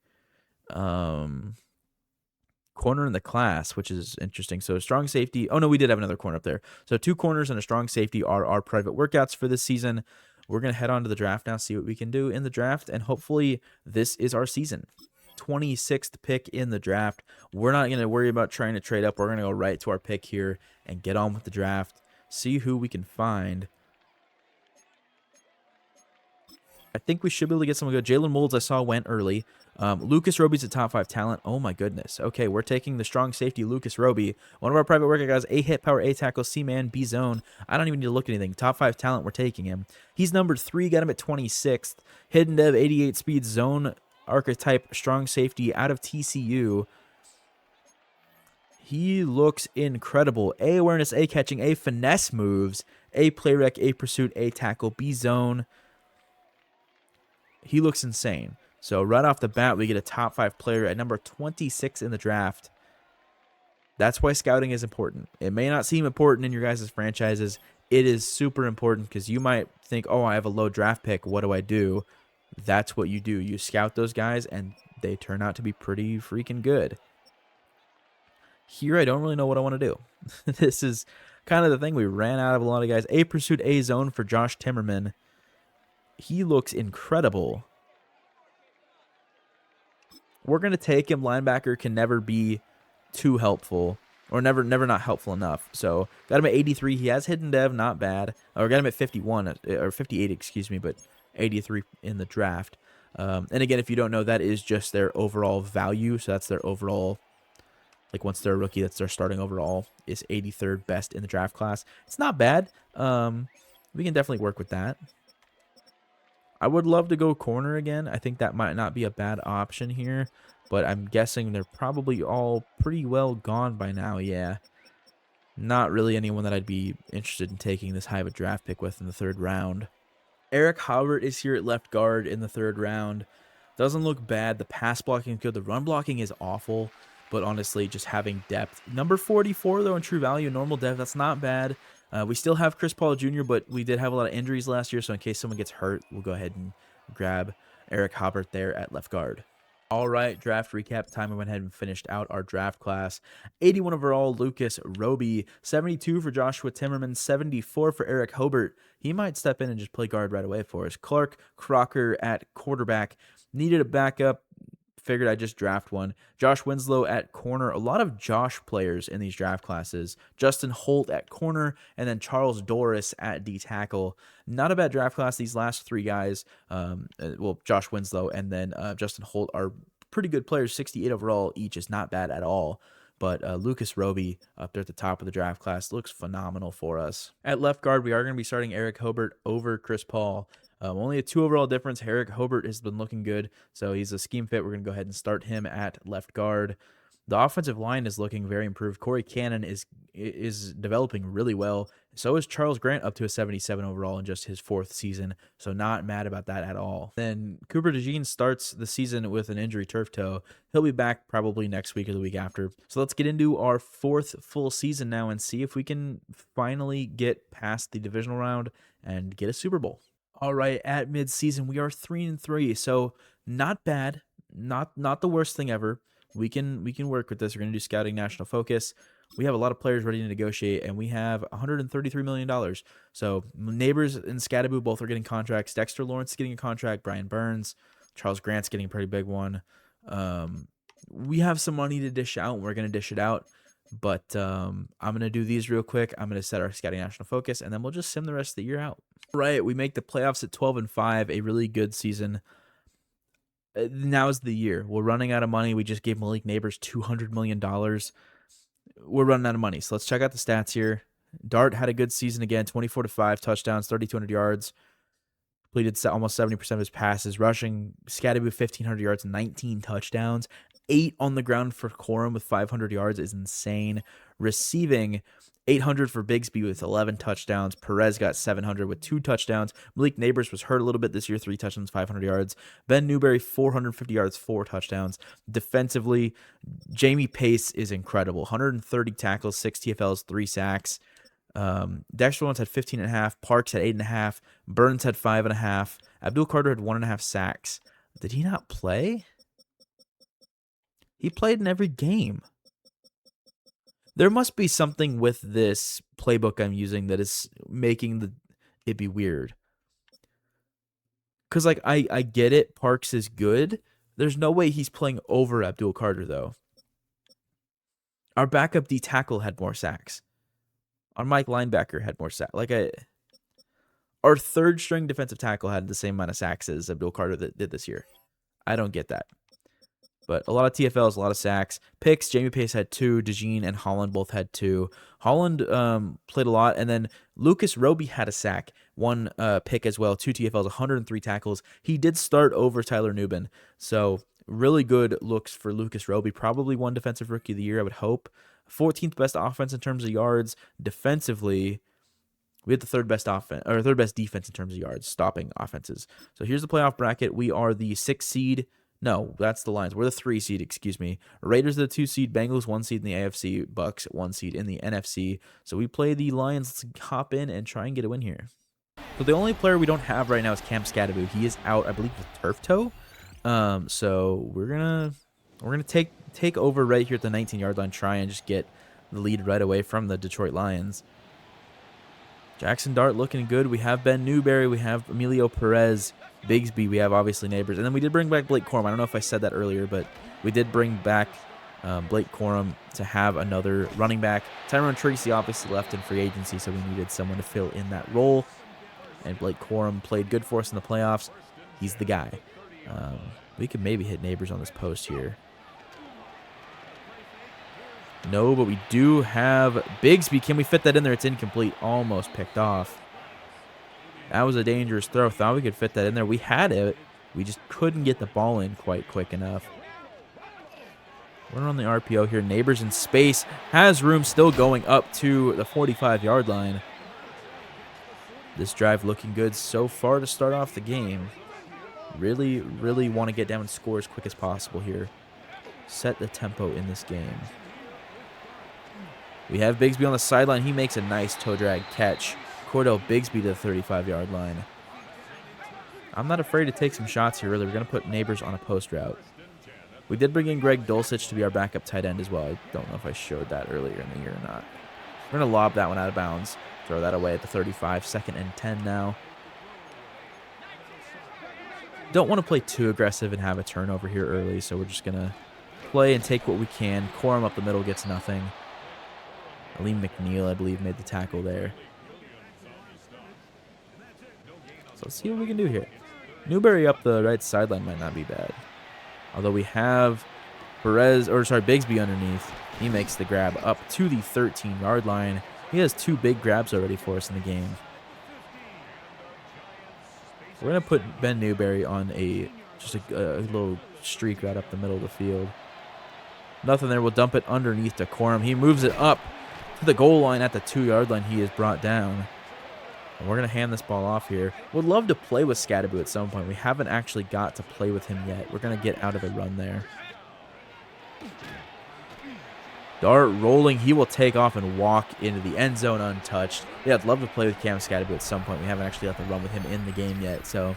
corner in the class, which is interesting. So strong safety. Oh no, we did have another corner up there. So 2 corners and a strong safety are our private workouts for this season. We're going to head on to the draft now, see what we can do in the draft, and hopefully this is our season. 26th pick in the draft. We're not going to worry about trying to trade up. We're going to go right to our pick here and get on with the draft, see who we can find. I think we should be able to get someone good. Jalen Molds I saw went early. Lucas Roby's a top 5 talent. Oh my goodness. Okay, we're taking the strong safety Lucas Roby. One of our private workout guys, A hit power, A tackle, C man, B zone. I don't even need to look at anything. Top 5 talent, we're taking him. He's numbered 3, got him at 26th. Hidden dev, 88 speed, zone archetype, strong safety out of TCU. He looks incredible. A awareness, A catching, A finesse moves, A play rec, A pursuit, A tackle, B zone. He looks insane. So right off the bat, we get a top 5 player at number 26 in the draft. That's why scouting is important. It may not seem important in your guys' franchises. It is super important because you might think, oh, I have a low draft pick. What do I do? That's what you do. You scout those guys, and they turn out to be pretty freaking good. Here, I don't really know what I want to do. This is kind of the thing. We ran out of a lot of guys. A pursuit, A zone for Josh Timmerman. He looks incredible. We're going to take him. Linebacker can never be too helpful or never not helpful enough. So got him at 83. He has hidden dev, not bad. Or got him at 51 or 58, excuse me, but 83 in the draft. And again, if you don't know, that is just their overall value. So that's their overall, like once they're a rookie, that's their starting overall is 83rd best in the draft class. It's not bad. We can definitely work with that. I would love to go corner again. I think that might not be a bad option here, but I'm guessing they're probably all pretty well gone by now. Yeah, not really anyone that I'd be interested in taking this high of a draft pick with in the 3rd round. Eric Howard is here at left guard in the 3rd round. Doesn't look bad. The pass blocking is good. The run blocking is awful, but honestly, just having depth. Number 44, though, in true value, normal depth, that's not bad. We still have Chris Paul Jr., but we did have a lot of injuries last year, so in case someone gets hurt, we'll go ahead and grab Eric Hobart there at left guard. All right, draft recap time. We went ahead and finished out our draft class. 81 overall, Lucas Roby. 72 for Joshua Timmerman. 74 for Eric Hobart. He might step in and just play guard right away for us. Clark Crocker at quarterback. Needed a backup. Figured I'd just draft one. Josh Winslow at corner. A lot of Josh players in these draft classes. Justin Holt at corner, and then Charles Doris at D tackle. Not a bad draft class. These last 3 guys, well, Josh Winslow and then Justin Holt are pretty good players. 68 overall each is not bad at all. But Lucas Roby up there at the top of the draft class looks phenomenal for us. At left guard, we are going to be starting Eric Hobart over Chris Paul. Only a 2 overall difference. Eric Hobart has been looking good, so he's a scheme fit. We're going to go ahead and start him at left guard. The offensive line is looking very improved. Corey Cannon is developing really well. So is Charles Grant, up to a 77 overall in just his 4th season. So not mad about that at all. Then Cooper DeJean starts the season with an injury turf toe. He'll be back probably next week or the week after. So let's get into our 4th full season now and see if we can finally get past the divisional round and get a Super Bowl. All right, at mid-season, we are 3-3. So not bad. Not the worst thing ever. We can work with this. We're going to do scouting national focus. We have a lot of players ready to negotiate, and we have $133 million. So Neighbors and Scadaboo both are getting contracts. Dexter Lawrence is getting a contract. Brian Burns. Charles Grant's getting a pretty big one. We have some money to dish out, and we're going to dish it out. But I'm going to do these real quick. I'm going to set our scouting national focus, and then we'll just sim the rest of the year out. Right, we make the playoffs at 12-5, a really good season. Now's the year. We're running out of money. We just gave Malik Neighbors $200 million. We're running out of money. So let's check out the stats here. Dart had a good season again, 24-5 touchdowns, 3,200 yards. Completed almost 70% of his passes. Rushing, Scadaboo 1,500 yards, 19 touchdowns. 8 on the ground for Corum with 500 yards is insane. Receiving, 800 for Bigsby with 11 touchdowns. Perez got 700 with 2 touchdowns. Malik Neighbors was hurt a little bit this year, 3 touchdowns, 500 yards. Ben Newberry, 450 yards, 4 touchdowns. Defensively, Jamie Pace is incredible. 130 tackles, 6 TFLs, 3 sacks. Dexter Lawrence had 15.5. Parks had 8.5. Burns had 5.5. Abdul Carter had 1.5 sacks. Did he not play? He played in every game. There must be something with this playbook I'm using that is making it be weird. Because, like, I get it. Parks is good. There's no way he's playing over Abdul Carter, though. Our backup D tackle had more sacks. Our Mike linebacker had more sacks. Our 3rd-string defensive tackle had the same amount of sacks as Abdul Carter that did this year. I don't get that. But a lot of TFLs, a lot of sacks. Picks, Jamie Pace had 2. DeJean and Holland both had 2. Holland played a lot. And then Lucas Roby had a sack. 1 pick as well. 2 TFLs, 103 tackles. He did start over Tyler Nubin. So really good looks for Lucas Roby. Probably 1 defensive rookie of the year, I would hope. 14th best offense in terms of yards. Defensively, we had the 3rd best offense, or 3rd best defense in terms of yards, stopping offenses. So here's the playoff bracket. We are the 6th seed. No, that's the Lions. We're the 3 seed, excuse me. Raiders are the 2 seed, Bengals 1 seed in the AFC, Bucks 1 seed in the NFC. So we play the Lions. Let's hop in and try and get a win here. So the only player we don't have right now is Cam Scadaboo. He is out, I believe, with turf toe. So we're gonna take over right here at the 19-yard line, try and just get the lead right away from the Detroit Lions. Jaxson Dart looking good. We have Ben Newberry. We have Emilio Perez. Bigsby. We have obviously Neighbors. And then we did bring back Blake Corum. I don't know if I said that earlier, but we did bring back Blake Corum to have another running back. Tyrone Tracy obviously left in free agency, so we needed someone to fill in that role. And Blake Corum played good for us in the playoffs. He's the guy. We could maybe hit Neighbors on this post here. No, but we do have Bigsby. Can we fit that in there? It's incomplete. Almost picked off. That was a dangerous throw. Thought we could fit that in there. We had it. We just couldn't get the ball in quite quick enough. We're on the RPO here. Neighbors in space. Has room, still going up to the 45-yard line. This drive looking good so far to start off the game. Really, really want to get down and score as quick as possible here. Set the tempo in this game. We have Bigsby on the sideline. He makes a nice toe drag catch. Cordell Bigsby to the 35-yard line. I'm not afraid to take some shots here, really. We're going to put Neighbors on a post route. We did bring in Greg Dulcich to be our backup tight end as well. I don't know if I showed that earlier in the year or not. We're going to lob that one out of bounds. Throw that away at the 35. 2nd and 10 now. Don't want to play too aggressive and have a turnover here early, so we're just going to play and take what we can. Corum up the middle gets nothing. Aleem McNeil, I believe, made the tackle there. So let's see what we can do here. Newberry up the right sideline might not be bad. Although we have Bigsby underneath. He makes the grab up to the 13-yard line. He has 2 big grabs already for us in the game. We're going to put Ben Newberry on just a little streak right up the middle of the field. Nothing there. We'll dump it underneath Decorum. He moves it up to the goal line at the 2-yard line. He is brought down. And we're going to hand this ball off here. Would love to play with Scadaboo at some point. We haven't actually got to play with him yet. We're going to get out of the run there. Dart rolling. He will take off and walk into the end zone untouched. Yeah, I'd love to play with Cam Scadaboo at some point. We haven't actually got to run with him in the game yet. So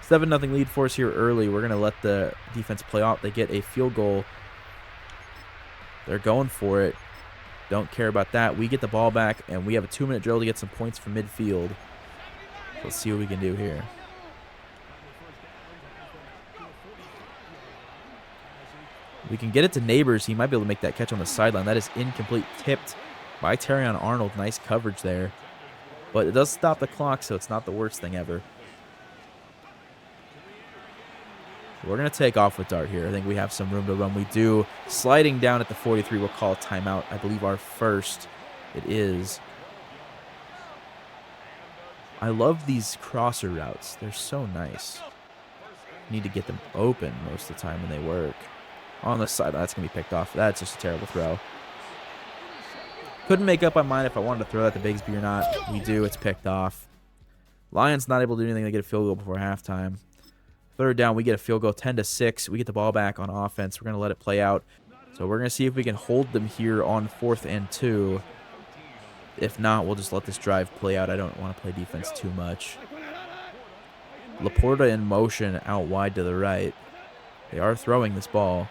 7-0 lead for us here early. We're going to let the defense play out. They get a field goal. They're going for it. Don't care about that. We get the ball back, and we have a 2-minute drill to get some points from midfield. Let's see what we can do here. We can get it to Neighbors. He might be able to make that catch on the sideline. That is incomplete. Tipped by Terrion Arnold. Nice coverage there. But it does stop the clock, so it's not the worst thing ever. We're going to take off with Dart here. I think we have some room to run. We do. Sliding down at the 43, we'll call a timeout. I believe our first. It is. I love these crosser routes. They're so nice. Need to get them open most of the time when they work. On the side, that's going to be picked off. That's just a terrible throw. Couldn't make up my mind if I wanted to throw that to Bigsby or not. We do. It's picked off. Lions not able to do anything to get a field goal before halftime. Third down, we get a field goal, 10-6. We get the ball back on offense. We're going to let it play out. So we're going to see if we can hold them here on 4th and 2. If not, we'll just let this drive play out. I don't want to play defense too much. Laporta in motion out wide to the right. They are throwing this ball.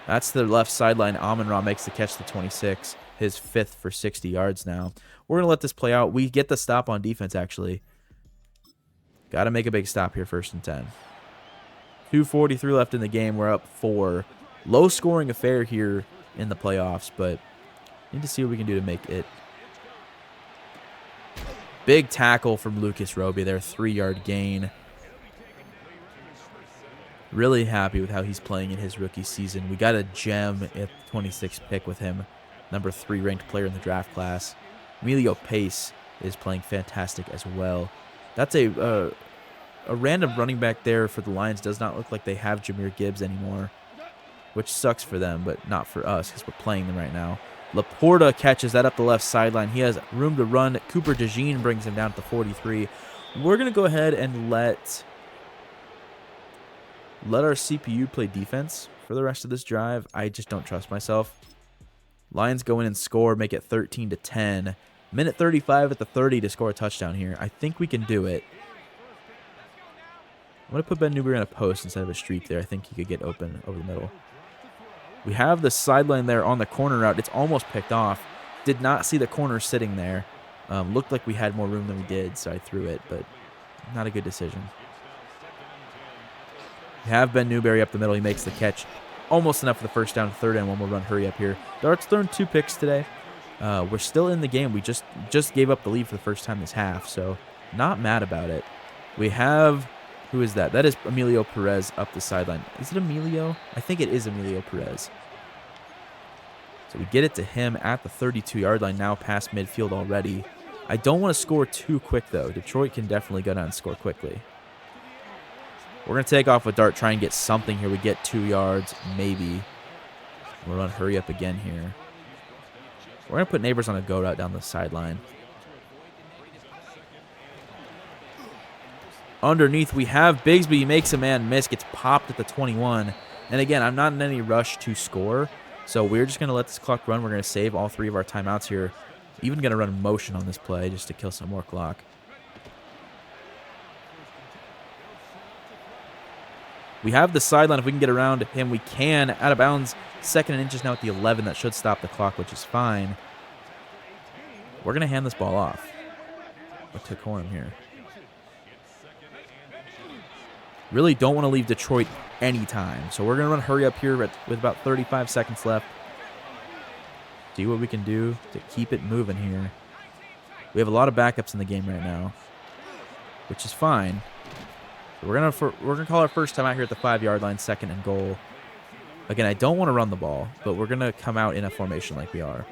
That's the left sideline. Amon-Ra makes the catch to 26. His 5th for 60 yards now. We're going to let this play out. We get the stop on defense, actually. Got to make a big stop here, 1st and 10. 2:43 left in the game. We're up 4. Low-scoring affair here in the playoffs, but need to see what we can do to make it. Big tackle from Lucas Roby there. 3-yard gain. Really happy with how he's playing in his rookie season. We got a gem at the 26th pick with him. Number 3 ranked player in the draft class. Emilio Pace is playing fantastic as well. That's a random running back there for the Lions. Does not look like they have Jahmyr Gibbs anymore, which sucks for them, but not for us because we're playing them right now. Laporta catches that up the left sideline. He has room to run. Cooper DeJean brings him down at the 43. We're going to go ahead and let our CPU play defense for the rest of this drive. I just don't trust myself. Lions go in and score, make it 13-10. Minute 35 at the 30 to score a touchdown here. I think we can do it. I'm going to put Ben Newberry on a post instead of a streak there. I think he could get open over the middle. We have the sideline there on the corner route. It's almost picked off. Did not see the corner sitting there. Looked like we had more room than we did, so I threw it, but not a good decision. We have Ben Newberry up the middle. He makes the catch. Almost enough for the first down. 3rd and 1. We'll run hurry up here. Dart's thrown 2 picks today. We're still in the game. We just gave up the lead for the first time this half, so not mad about it. We have, who is that? That is Emilio Perez up the sideline. Is it Emilio? I think it is Emilio Perez. So we get it to him at the 32-yard line, now past midfield already. I don't want to score too quick, though. Detroit can definitely go down and score quickly. We're going to take off with Dart, try and get something here. We get 2 yards, maybe. We'll run hurry up again here. We're going to put Neighbors on a go route down the sideline. Underneath, we have Bigsby. He makes a man miss, gets popped at the 21. And again, I'm not in any rush to score, so we're just going to let this clock run. We're going to save all 3 of our timeouts here. Even going to run motion on this play just to kill some more clock. We have the sideline. If we can get around him, we can. Out of bounds. 2nd and inches now at the 11. That should stop the clock, which is fine. We're going to hand this ball off. Let's take Horn here. Really don't want to leave Detroit any time. So we're going to run hurry up here with about 35 seconds left. See what we can do to keep it moving here. We have a lot of backups in the game right now, which is fine. We're gonna call our first time out here at the 5-yard line, 2nd and goal. Again, I don't want to run the ball, but we're gonna come out in a formation like we are.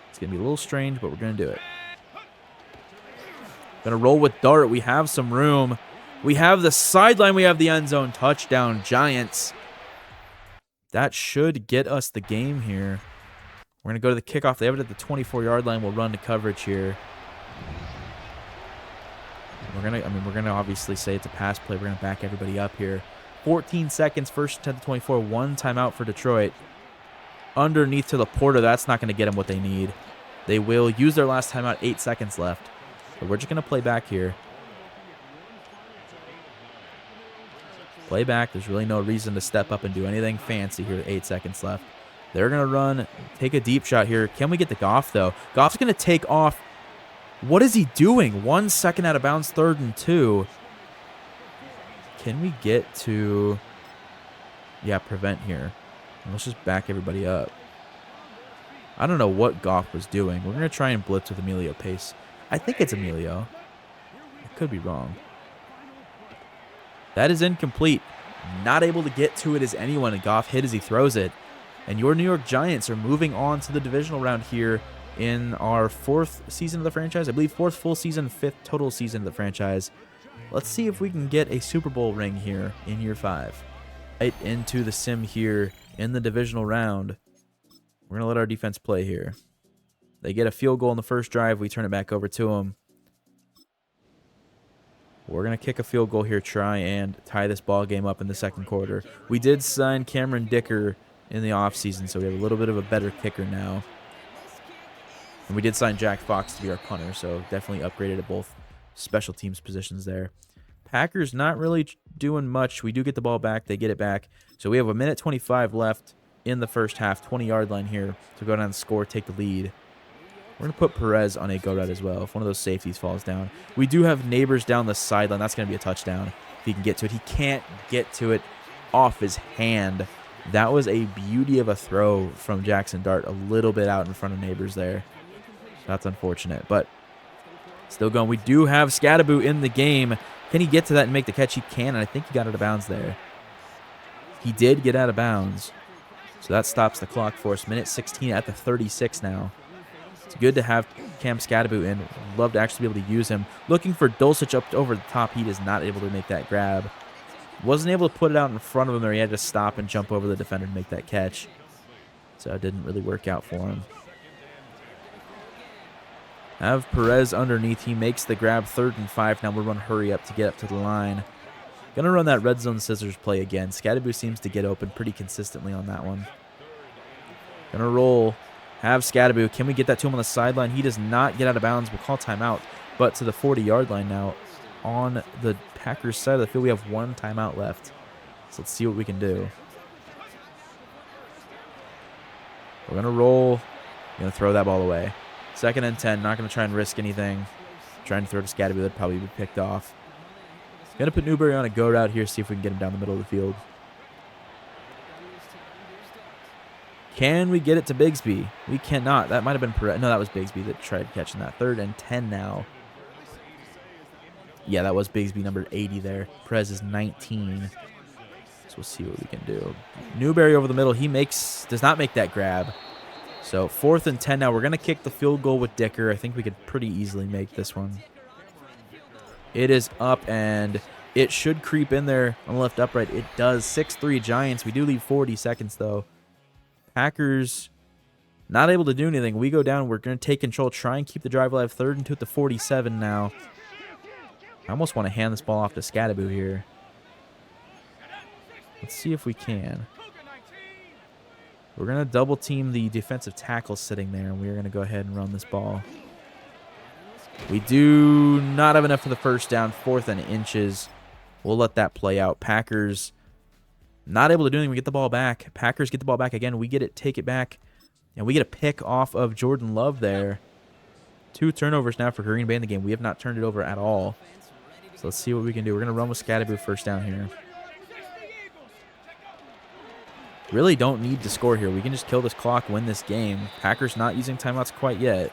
It's gonna be a little strange, but we're gonna do it. Gonna roll with Dart. We have some room. We have the sideline. We have the end zone touchdown. Giants. That should get us the game here. We're going to go to the kickoff. They have it at the 24-yard line. We'll run to coverage here. We're going to obviously say it's a pass play. We're going to back everybody up here. 14 seconds, first 10 to 24. One timeout for Detroit. Underneath to Laporta. That's not going to get them what they need. They will use their last timeout. 8 seconds left. But we're just going to play back here. Play back. There's really no reason to step up and do anything fancy here with 8 seconds left. They're going to run, take a deep shot here. Can we get the Goff, though? Goff's going to take off. What is he doing? 1 second out of bounds, 3rd and 2. Can we get to, yeah, prevent here? Let's just back everybody up. I don't know what Goff was doing. We're going to try and blitz with Emilio Pace. I think it's Emilio. I could be wrong. That is incomplete. Not able to get to it as anyone, and Goff hit as he throws it. And your New York Giants are moving on to the divisional round here in our 4th season of the franchise. I believe 4th full season, 5th total season of the franchise. Let's see if we can get a Super Bowl ring here in year 5. Right into the sim here in the divisional round. We're going to let our defense play here. They get a field goal in the first drive. We turn it back over to them. We're going to kick a field goal here, try and tie this ball game up in the second quarter. We did sign Cameron Dicker in the offseason, so we have a little bit of a better kicker now. And we did sign Jack Fox to be our punter, so definitely upgraded at both special teams positions there. Packers not really doing much. We do get the ball back. They get it back. So we have 1:25 left in the first half. 20-yard line here to go down and score, take the lead. We're going to put Perez on a go route as well if one of those safeties falls down. We do have Neighbors down the sideline. That's going to be a touchdown if he can get to it. He can't get to it off his hand. That was a beauty of a throw from Jaxson Dart, a little bit out in front of Neighbors there. That's unfortunate, but still going. We do have Scadaboo in the game. Can he get to that and make the catch? He can, and I think he got out of bounds there. He did get out of bounds, so that stops the clock for us. Minute 16 at the 36 now. It's good to have Cam Scadaboo in. Love to actually be able to use him. Looking for Dulcich up over the top. He is not able to make that grab. Wasn't able to put it out in front of him there. He had to stop and jump over the defender to make that catch. So it didn't really work out for him. Have Perez underneath. He makes the grab. 3rd and 5. Now we'll run hurry up to get up to the line. Going to run that red zone scissors play again. Scadaboo seems to get open pretty consistently on that one. Going to roll. Have Scadaboo. Can we get that to him on the sideline? He does not get out of bounds. We'll call timeout. But to the 40-yard line now on the Packers side of the field, we have 1 timeout left. So let's see what we can do. We're going to roll. Going to throw that ball away. 2nd and 10. Not going to try and risk anything. Trying to throw to Scadaboo. That'd probably be picked off. Going to put Newberry on a go route here. See if we can get him down the middle of the field. Can we get it to Bigsby? We cannot. That might have been Perez. No, that was Bigsby that tried catching that. 3rd and 10 now. Yeah, that was Bigsby, number 80 there. Perez is 19. So we'll see what we can do. Newberry over the middle. He does not make that grab. So 4th and 10 now. We're going to kick the field goal with Dicker. I think we could pretty easily make this one. It is up, and it should creep in there on the left upright. It does. 6-3 Giants. We do leave 40 seconds, though. Packers not able to do anything. We go down. We're going to take control, try and keep the drive alive. 3rd and 2 at the 47 now. I almost want to hand this ball off to Scadaboo here. Let's see if we can. We're going to double team the defensive tackle sitting there, and we're going to go ahead and run this ball. We do not have enough for the first down. 4th and inches. We'll let that play out. Packers not able to do anything. We get the ball back. Packers get the ball back again. We get it, take it back, and we get a pick off of Jordan Love there. 2 turnovers now for Green Bay in the game. We have not turned it over at all. So let's see what we can do. We're going to run with Scadaboo first down here. Really don't need to score here. We can just kill this clock, win this game. Packers not using timeouts quite yet.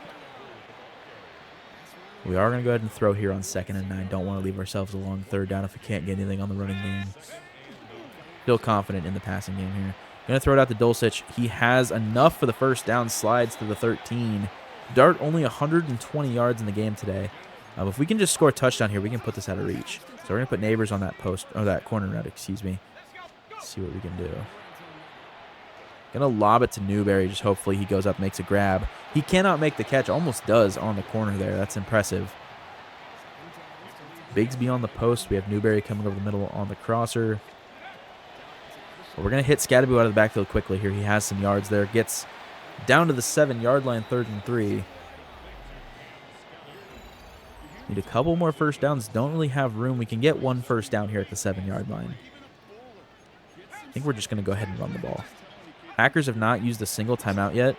We are going to go ahead and throw here on 2nd and 9. Don't want to leave ourselves a long 3rd down if we can't get anything on the running game. Still confident in the passing game here. Going to throw it out to Dulcich. He has enough for the first down. Slides to the 13. Dart only 120 yards in the game today. If we can just score a touchdown here, we can put this out of reach. So we're going to put Neighbors on that post, or that corner route, excuse me. Let's see what we can do. Gonna lob it to Newberry. Just hopefully he goes up, makes a grab. He cannot make the catch. Almost does on the corner there. That's impressive. Bigsby on the post. We have Newberry coming over the middle on the crosser. But we're gonna hit Scadaboo out of the backfield quickly here. He has some yards there. Gets down to the 7-yard line, 3rd and 3. Need a couple more first downs. Don't really have room. We can get 1 first down here at the 7-yard line. I think we're just going to go ahead and run the ball. Packers have not used a single timeout yet.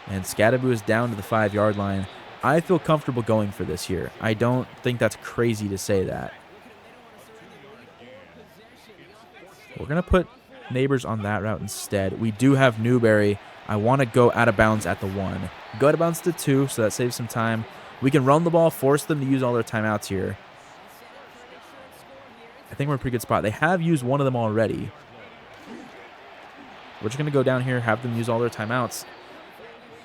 And Scadaboo is down to the 5-yard line. I feel comfortable going for this here. I don't think that's crazy to say that. We're going to put Neighbors on that route instead. We do have Newberry. I want to go out of bounds at the 1. Go out of bounds to 2, so that saves some time. We can run the ball, force them to use all their timeouts here. I think we're in a pretty good spot. They have used one of them already. We're just going to go down here, have them use all their timeouts,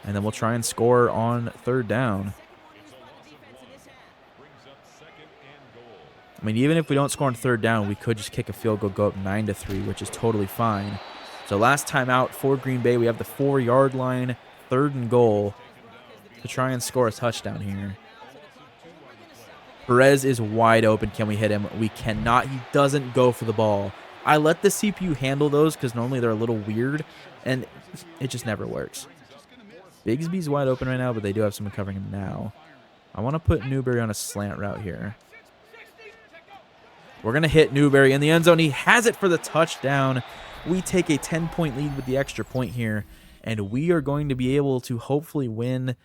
and then we'll try and score on 3rd down. I mean, even if we don't score on 3rd down, we could just kick a field goal, go up 9-3, which is totally fine. So last timeout for Green Bay, we have the 4-yard line, 3rd and goal, to try and score a touchdown here. Perez is wide open. Can we hit him? We cannot. He doesn't go for the ball. I let the CPU handle those because normally they're a little weird, and it just never works. Bigsby's wide open right now, but they do have someone covering him now. I want to put Newberry on a slant route here. We're going to hit Newberry in the end zone. He has it for the touchdown. We take a 10-point lead with the extra point here, and we are going to be able to hopefully win.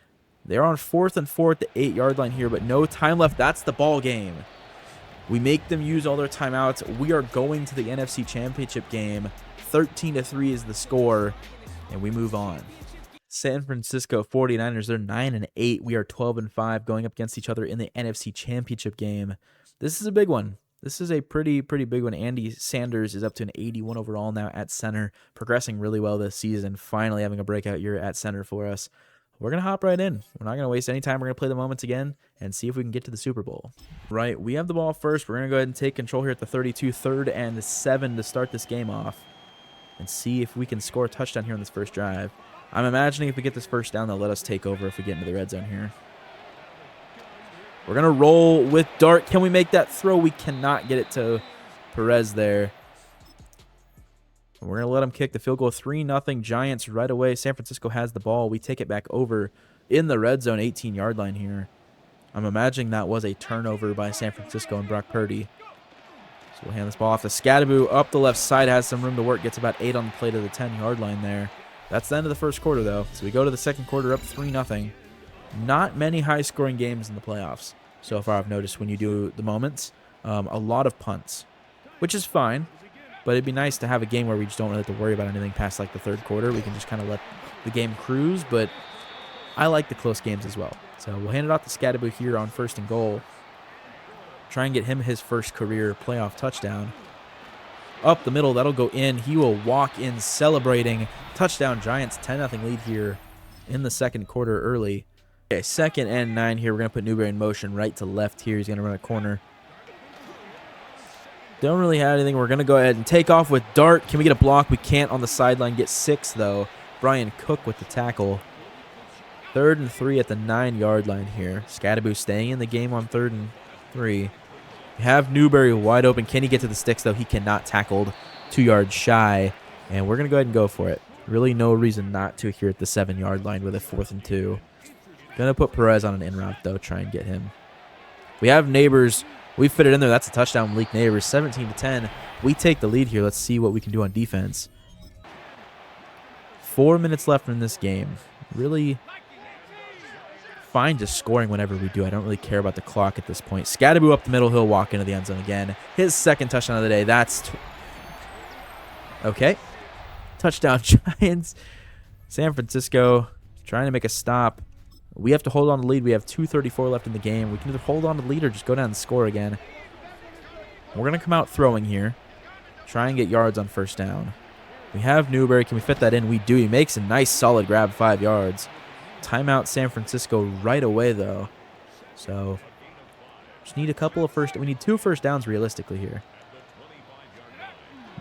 They're on 4th and 4 at the 8-yard line here, but no time left. That's the ball game. We make them use all their timeouts. We are going to the NFC Championship game. 13-3 is the score, and we move on. San Francisco 49ers, they're 9-8. We are 12-5 going up against each other in the NFC Championship game. This is a big one. This is a pretty big one. Andy Sanders is up to an 81 overall now at center, progressing really well this season, finally having a breakout year at center for us. We're going to hop right in. We're not going to waste any time. We're going to play the moments again and see if we can get to the Super Bowl. Right, we have the ball first. We're going to go ahead and take control here at the 32, 3rd and 7 to start this game off and see if we can score a touchdown here on this first drive. I'm imagining if we get this first down, they'll let us take over if we get into the red zone here. We're going to roll with Dart. Can we make that throw? We cannot get it to Perez there. We're going to let them kick the field goal. 3-0 Giants right away. San Francisco has the ball. We take it back over in the red zone, 18-yard line here. I'm imagining that was a turnover by San Francisco and Brock Purdy. So we'll hand this ball off to Scadaboo. Up the left side, has some room to work. Gets about 8 on the play to the 10-yard line there. That's the end of the first quarter, though. So we go to the second quarter up 3-0. Not many high-scoring games in the playoffs so far, I've noticed, when you do the moments. A lot of punts, which is fine. But it'd be nice to have a game where we just don't really have to worry about anything past like the third quarter. We can just kind of let the game cruise. But I like the close games as well. So we'll hand it off to Scadaboo here on 1st and goal. Try and get him his first career playoff touchdown. Up the middle, that'll go in. He will walk in celebrating. Touchdown Giants, 10-0 lead here in the second quarter early. Okay, 2nd and 9 here. We're going to put Newberry in motion right to left here. He's going to run a corner. Don't really have anything. We're going to go ahead and take off with Dart. Can we get a block? We can't on the sideline. Get 6, though. Brian Cook with the tackle. 3rd and 3 at the 9-yard line here. Scadaboo staying in the game on 3rd and 3. We have Newberry wide open. Can he get to the sticks, though? He cannot. Tackled 2 yards shy. And we're going to go ahead and go for it. Really no reason not to here at the 7-yard line with a 4th and 2. Going to put Perez on an in route, though. Try and get him. We have Neighbors. We fit it in there. That's a touchdown, Malik Neighbors. 17-10. We take the lead here. Let's see what we can do on defense. 4 minutes left in this game. Really fine just scoring whenever we do. I don't really care about the clock at this point. Scadaboo up the middle. He'll walk into the end zone again. His 2nd touchdown of the day. That's okay. Touchdown Giants. San Francisco trying to make a stop. We have to hold on to the lead. We have 2:34 left in the game. We can either hold on to the lead or just go down and score again. We're going to come out throwing here. Try and get yards on 1st down. We have Newberry. Can we fit that in? We do. He makes a nice solid grab, 5 yards. Timeout San Francisco right away, though. So just need a couple of we need 2 first downs realistically here.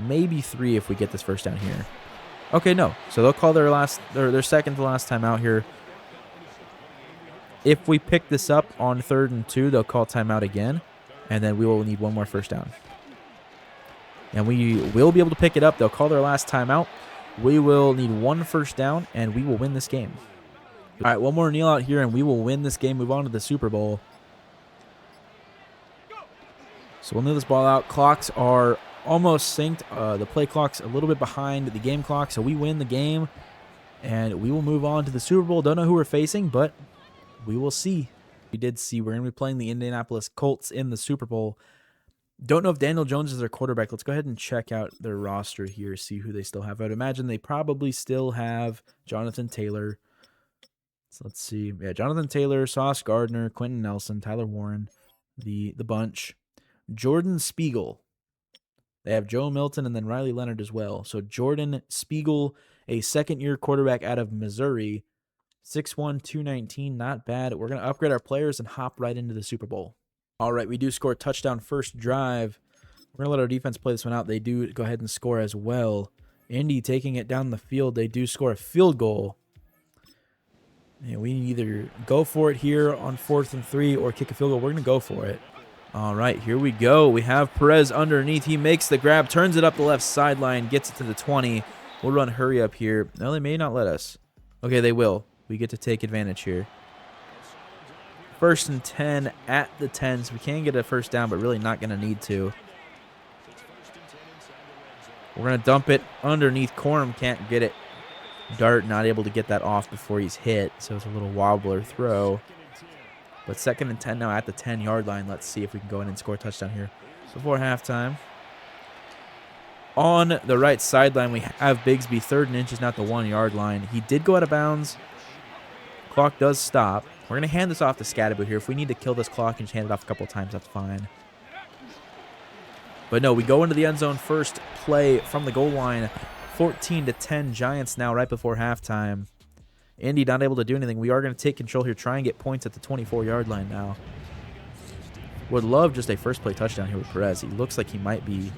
Maybe 3 if we get this first down here. Okay, no. So they'll call their second to last timeout here. If we pick this up on 3rd and 2, they'll call timeout again, and then we will need one more first down. And we will be able to pick it up. They'll call their last timeout. We will need one first down, and we will win this game. All right, one more kneel out here, and we will win this game, move on to the Super Bowl. So we'll kneel this ball out. Clocks are almost synced. The play clock's a little bit behind the game clock, so we win the game, and we will move on to the Super Bowl. Don't know who we're facing, but we will see. We did see we're going to be playing the Indianapolis Colts in the Super Bowl. Don't know if Daniel Jones is their quarterback. Let's go ahead and check out their roster here, see who they still have. I'd imagine they probably still have Jonathan Taylor. So let's see. Yeah, Jonathan Taylor, Sauce Gardner, Quentin Nelson, Tyler Warren, the bunch. Jordan Spiegel. They have Joe Milton and then Riley Leonard as well. So Jordan Spiegel, a second-year quarterback out of Missouri. 6'1", 219, not bad. We're going to upgrade our players and hop right into the Super Bowl. All right, we do score a touchdown first drive. We're going to let our defense play this one out. They do go ahead and score as well. Indy taking it down the field. They do score a field goal. And we either go for it here on 4th and 3 or kick a field goal. We're going to go for it. All right, here we go. We have Perez underneath. He makes the grab, turns it up the left sideline, gets it to the 20. We'll run hurry up here. No, they may not let us. Okay, they will. We get to take advantage here. 1st and 10 at the 10, so we can get a first down, but really not going to need to. We're going to dump it underneath. Corum can't get it. Dart not able to get that off before he's hit, so it's a little wobbler throw. But 2nd and 10 now at the 10-yard line. Let's see if we can go in and score a touchdown here before halftime. On the right sideline, we have Bigsby, 3rd and inches, not the 1-yard line. He did go out of bounds. Clock does stop. We're going to hand this off to Scadaboo here. If we need to kill this clock and just hand it off a couple of times, that's fine. But no, we go into the end zone first play from the goal line. 14-10 Giants now right before halftime. Indy not able to do anything. We are going to take control here, try and get points at the 24-yard line now. Would love just a first play touchdown here with Perez. He looks like he might be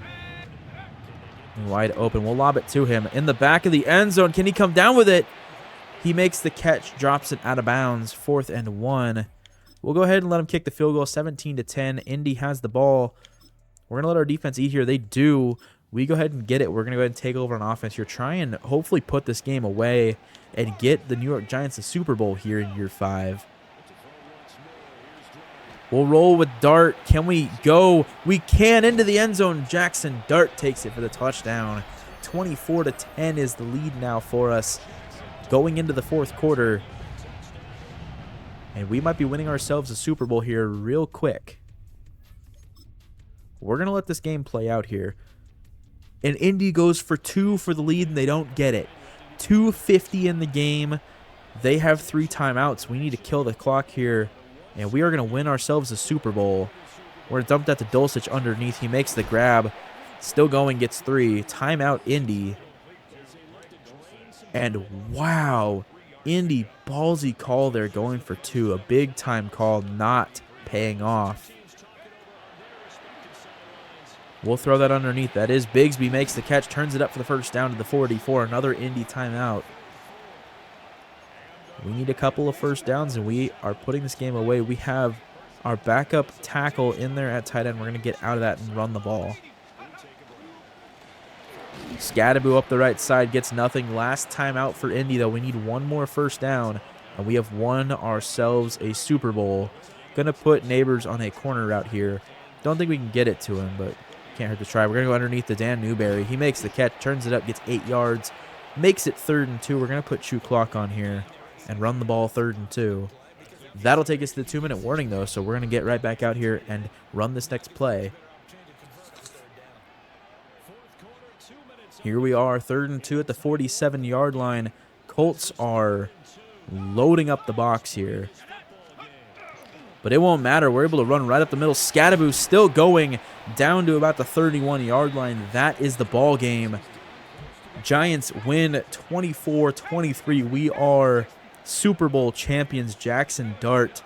wide open. We'll lob it to him in the back of the end zone. Can he come down with it? He makes the catch, drops it out of bounds. 4th and 1. We'll go ahead and let him kick the field goal. 17-10. Indy has the ball. We're going to let our defense eat here. They do. We go ahead and get it. We're going to go ahead and take over on offense here. Try and hopefully put this game away and get the New York Giants a Super Bowl here in year 5. We'll roll with Dart. Can we go? We can into the end zone. Jaxson Dart takes it for the touchdown. 24-10 is the lead now for us going into the 4th quarter. And we might be winning ourselves a Super Bowl here real quick. We're going to let this game play out here. And Indy goes for 2 for the lead, and they don't get it. 2:50 in the game. They have 3 timeouts. We need to kill the clock here, and we are going to win ourselves a Super Bowl. We're going to dump that to Dulcich underneath. He makes the grab. Still going, gets 3. Timeout, Indy. And wow, Indy ballsy call there, going for 2. A big-time call, not paying off. We'll throw that underneath. That is Bigsby, makes the catch, turns it up for the first down to the 44. Another Indy timeout. We need a couple of first downs, and we are putting this game away. We have our backup tackle in there at tight end. We're going to get out of that and run the ball. Scadaboo up the right side, gets nothing. Last timeout for Indy, though. We need one more first down, and we have won ourselves a Super Bowl. Going to put Neighbors on a corner route here. Don't think we can get it to him, but can't hurt to try. We're going to go underneath to Dan Newberry. He makes the catch, turns it up, gets 8 yards, makes it 3rd and 2. We're going to put shoot clock on here and run the ball 3rd and 2. That'll take us to the 2-minute warning, though, so we're going to get right back out here and run this next play. Here we are, 3rd and 2 at the 47-yard line. Colts are loading up the box here. But it won't matter. We're able to run right up the middle. Scadaboo still going down to about the 31-yard line. That is the ball game. Giants win 24-23. We are Super Bowl champions. Jaxson Dart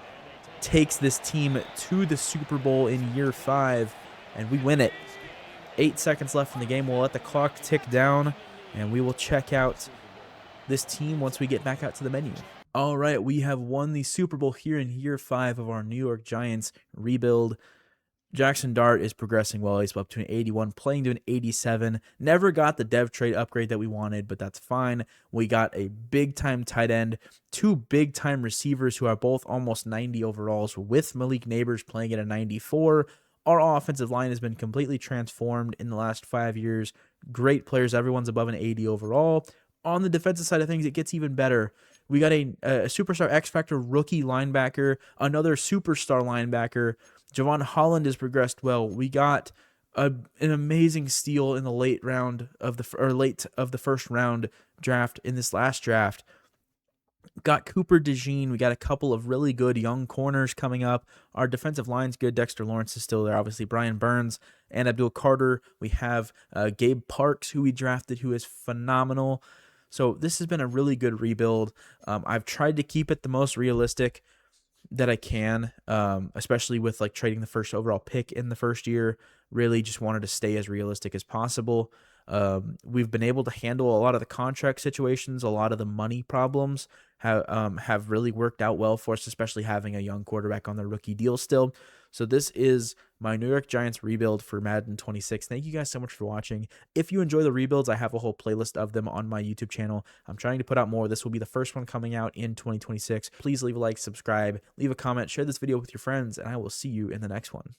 takes this team to the Super Bowl in year 5, and we win it. 8 seconds left in the game. We'll let the clock tick down. and we will check out this team once we get back out to the menu. All right, we have won the Super Bowl here in year 5 of our New York Giants rebuild. Jaxson Dart is progressing well. He's up to an 81, playing to an 87. Never got the dev trade upgrade that we wanted, but that's fine. We got a big-time tight end, 2 big-time receivers who are both almost 90 overalls, with Malik Neighbors playing at a 94. Our offensive line has been completely transformed in the last 5 years. Great players. Everyone's above an 80 overall. On the defensive side of things, it gets even better. We got a superstar X-Factor rookie linebacker, another superstar linebacker. Javon Holland has progressed well. We got an amazing steal in the late of the first round draft in this last draft. Got Cooper DeJean. We got a couple of really good young corners coming up. Our defensive line's good. Dexter Lawrence is still there. Obviously, Brian Burns and Abdul Carter. We have Gabe Parks, who we drafted, who is phenomenal. So this has been a really good rebuild. I've tried to keep it the most realistic that I can, especially with like trading the first overall pick in the first year. Really just wanted to stay as realistic as possible. We've been able to handle a lot of the contract situations, a lot of the money problems have really worked out well for us, especially having a young quarterback on the rookie deal still. So this is my New York Giants rebuild for Madden 26. Thank you guys so much for watching. If you enjoy the rebuilds, I have a whole playlist of them on my YouTube channel. I'm trying to put out more. This will be the first one coming out in 2026. Please leave a like, subscribe, leave a comment, share this video with your friends, and I will see you in the next one.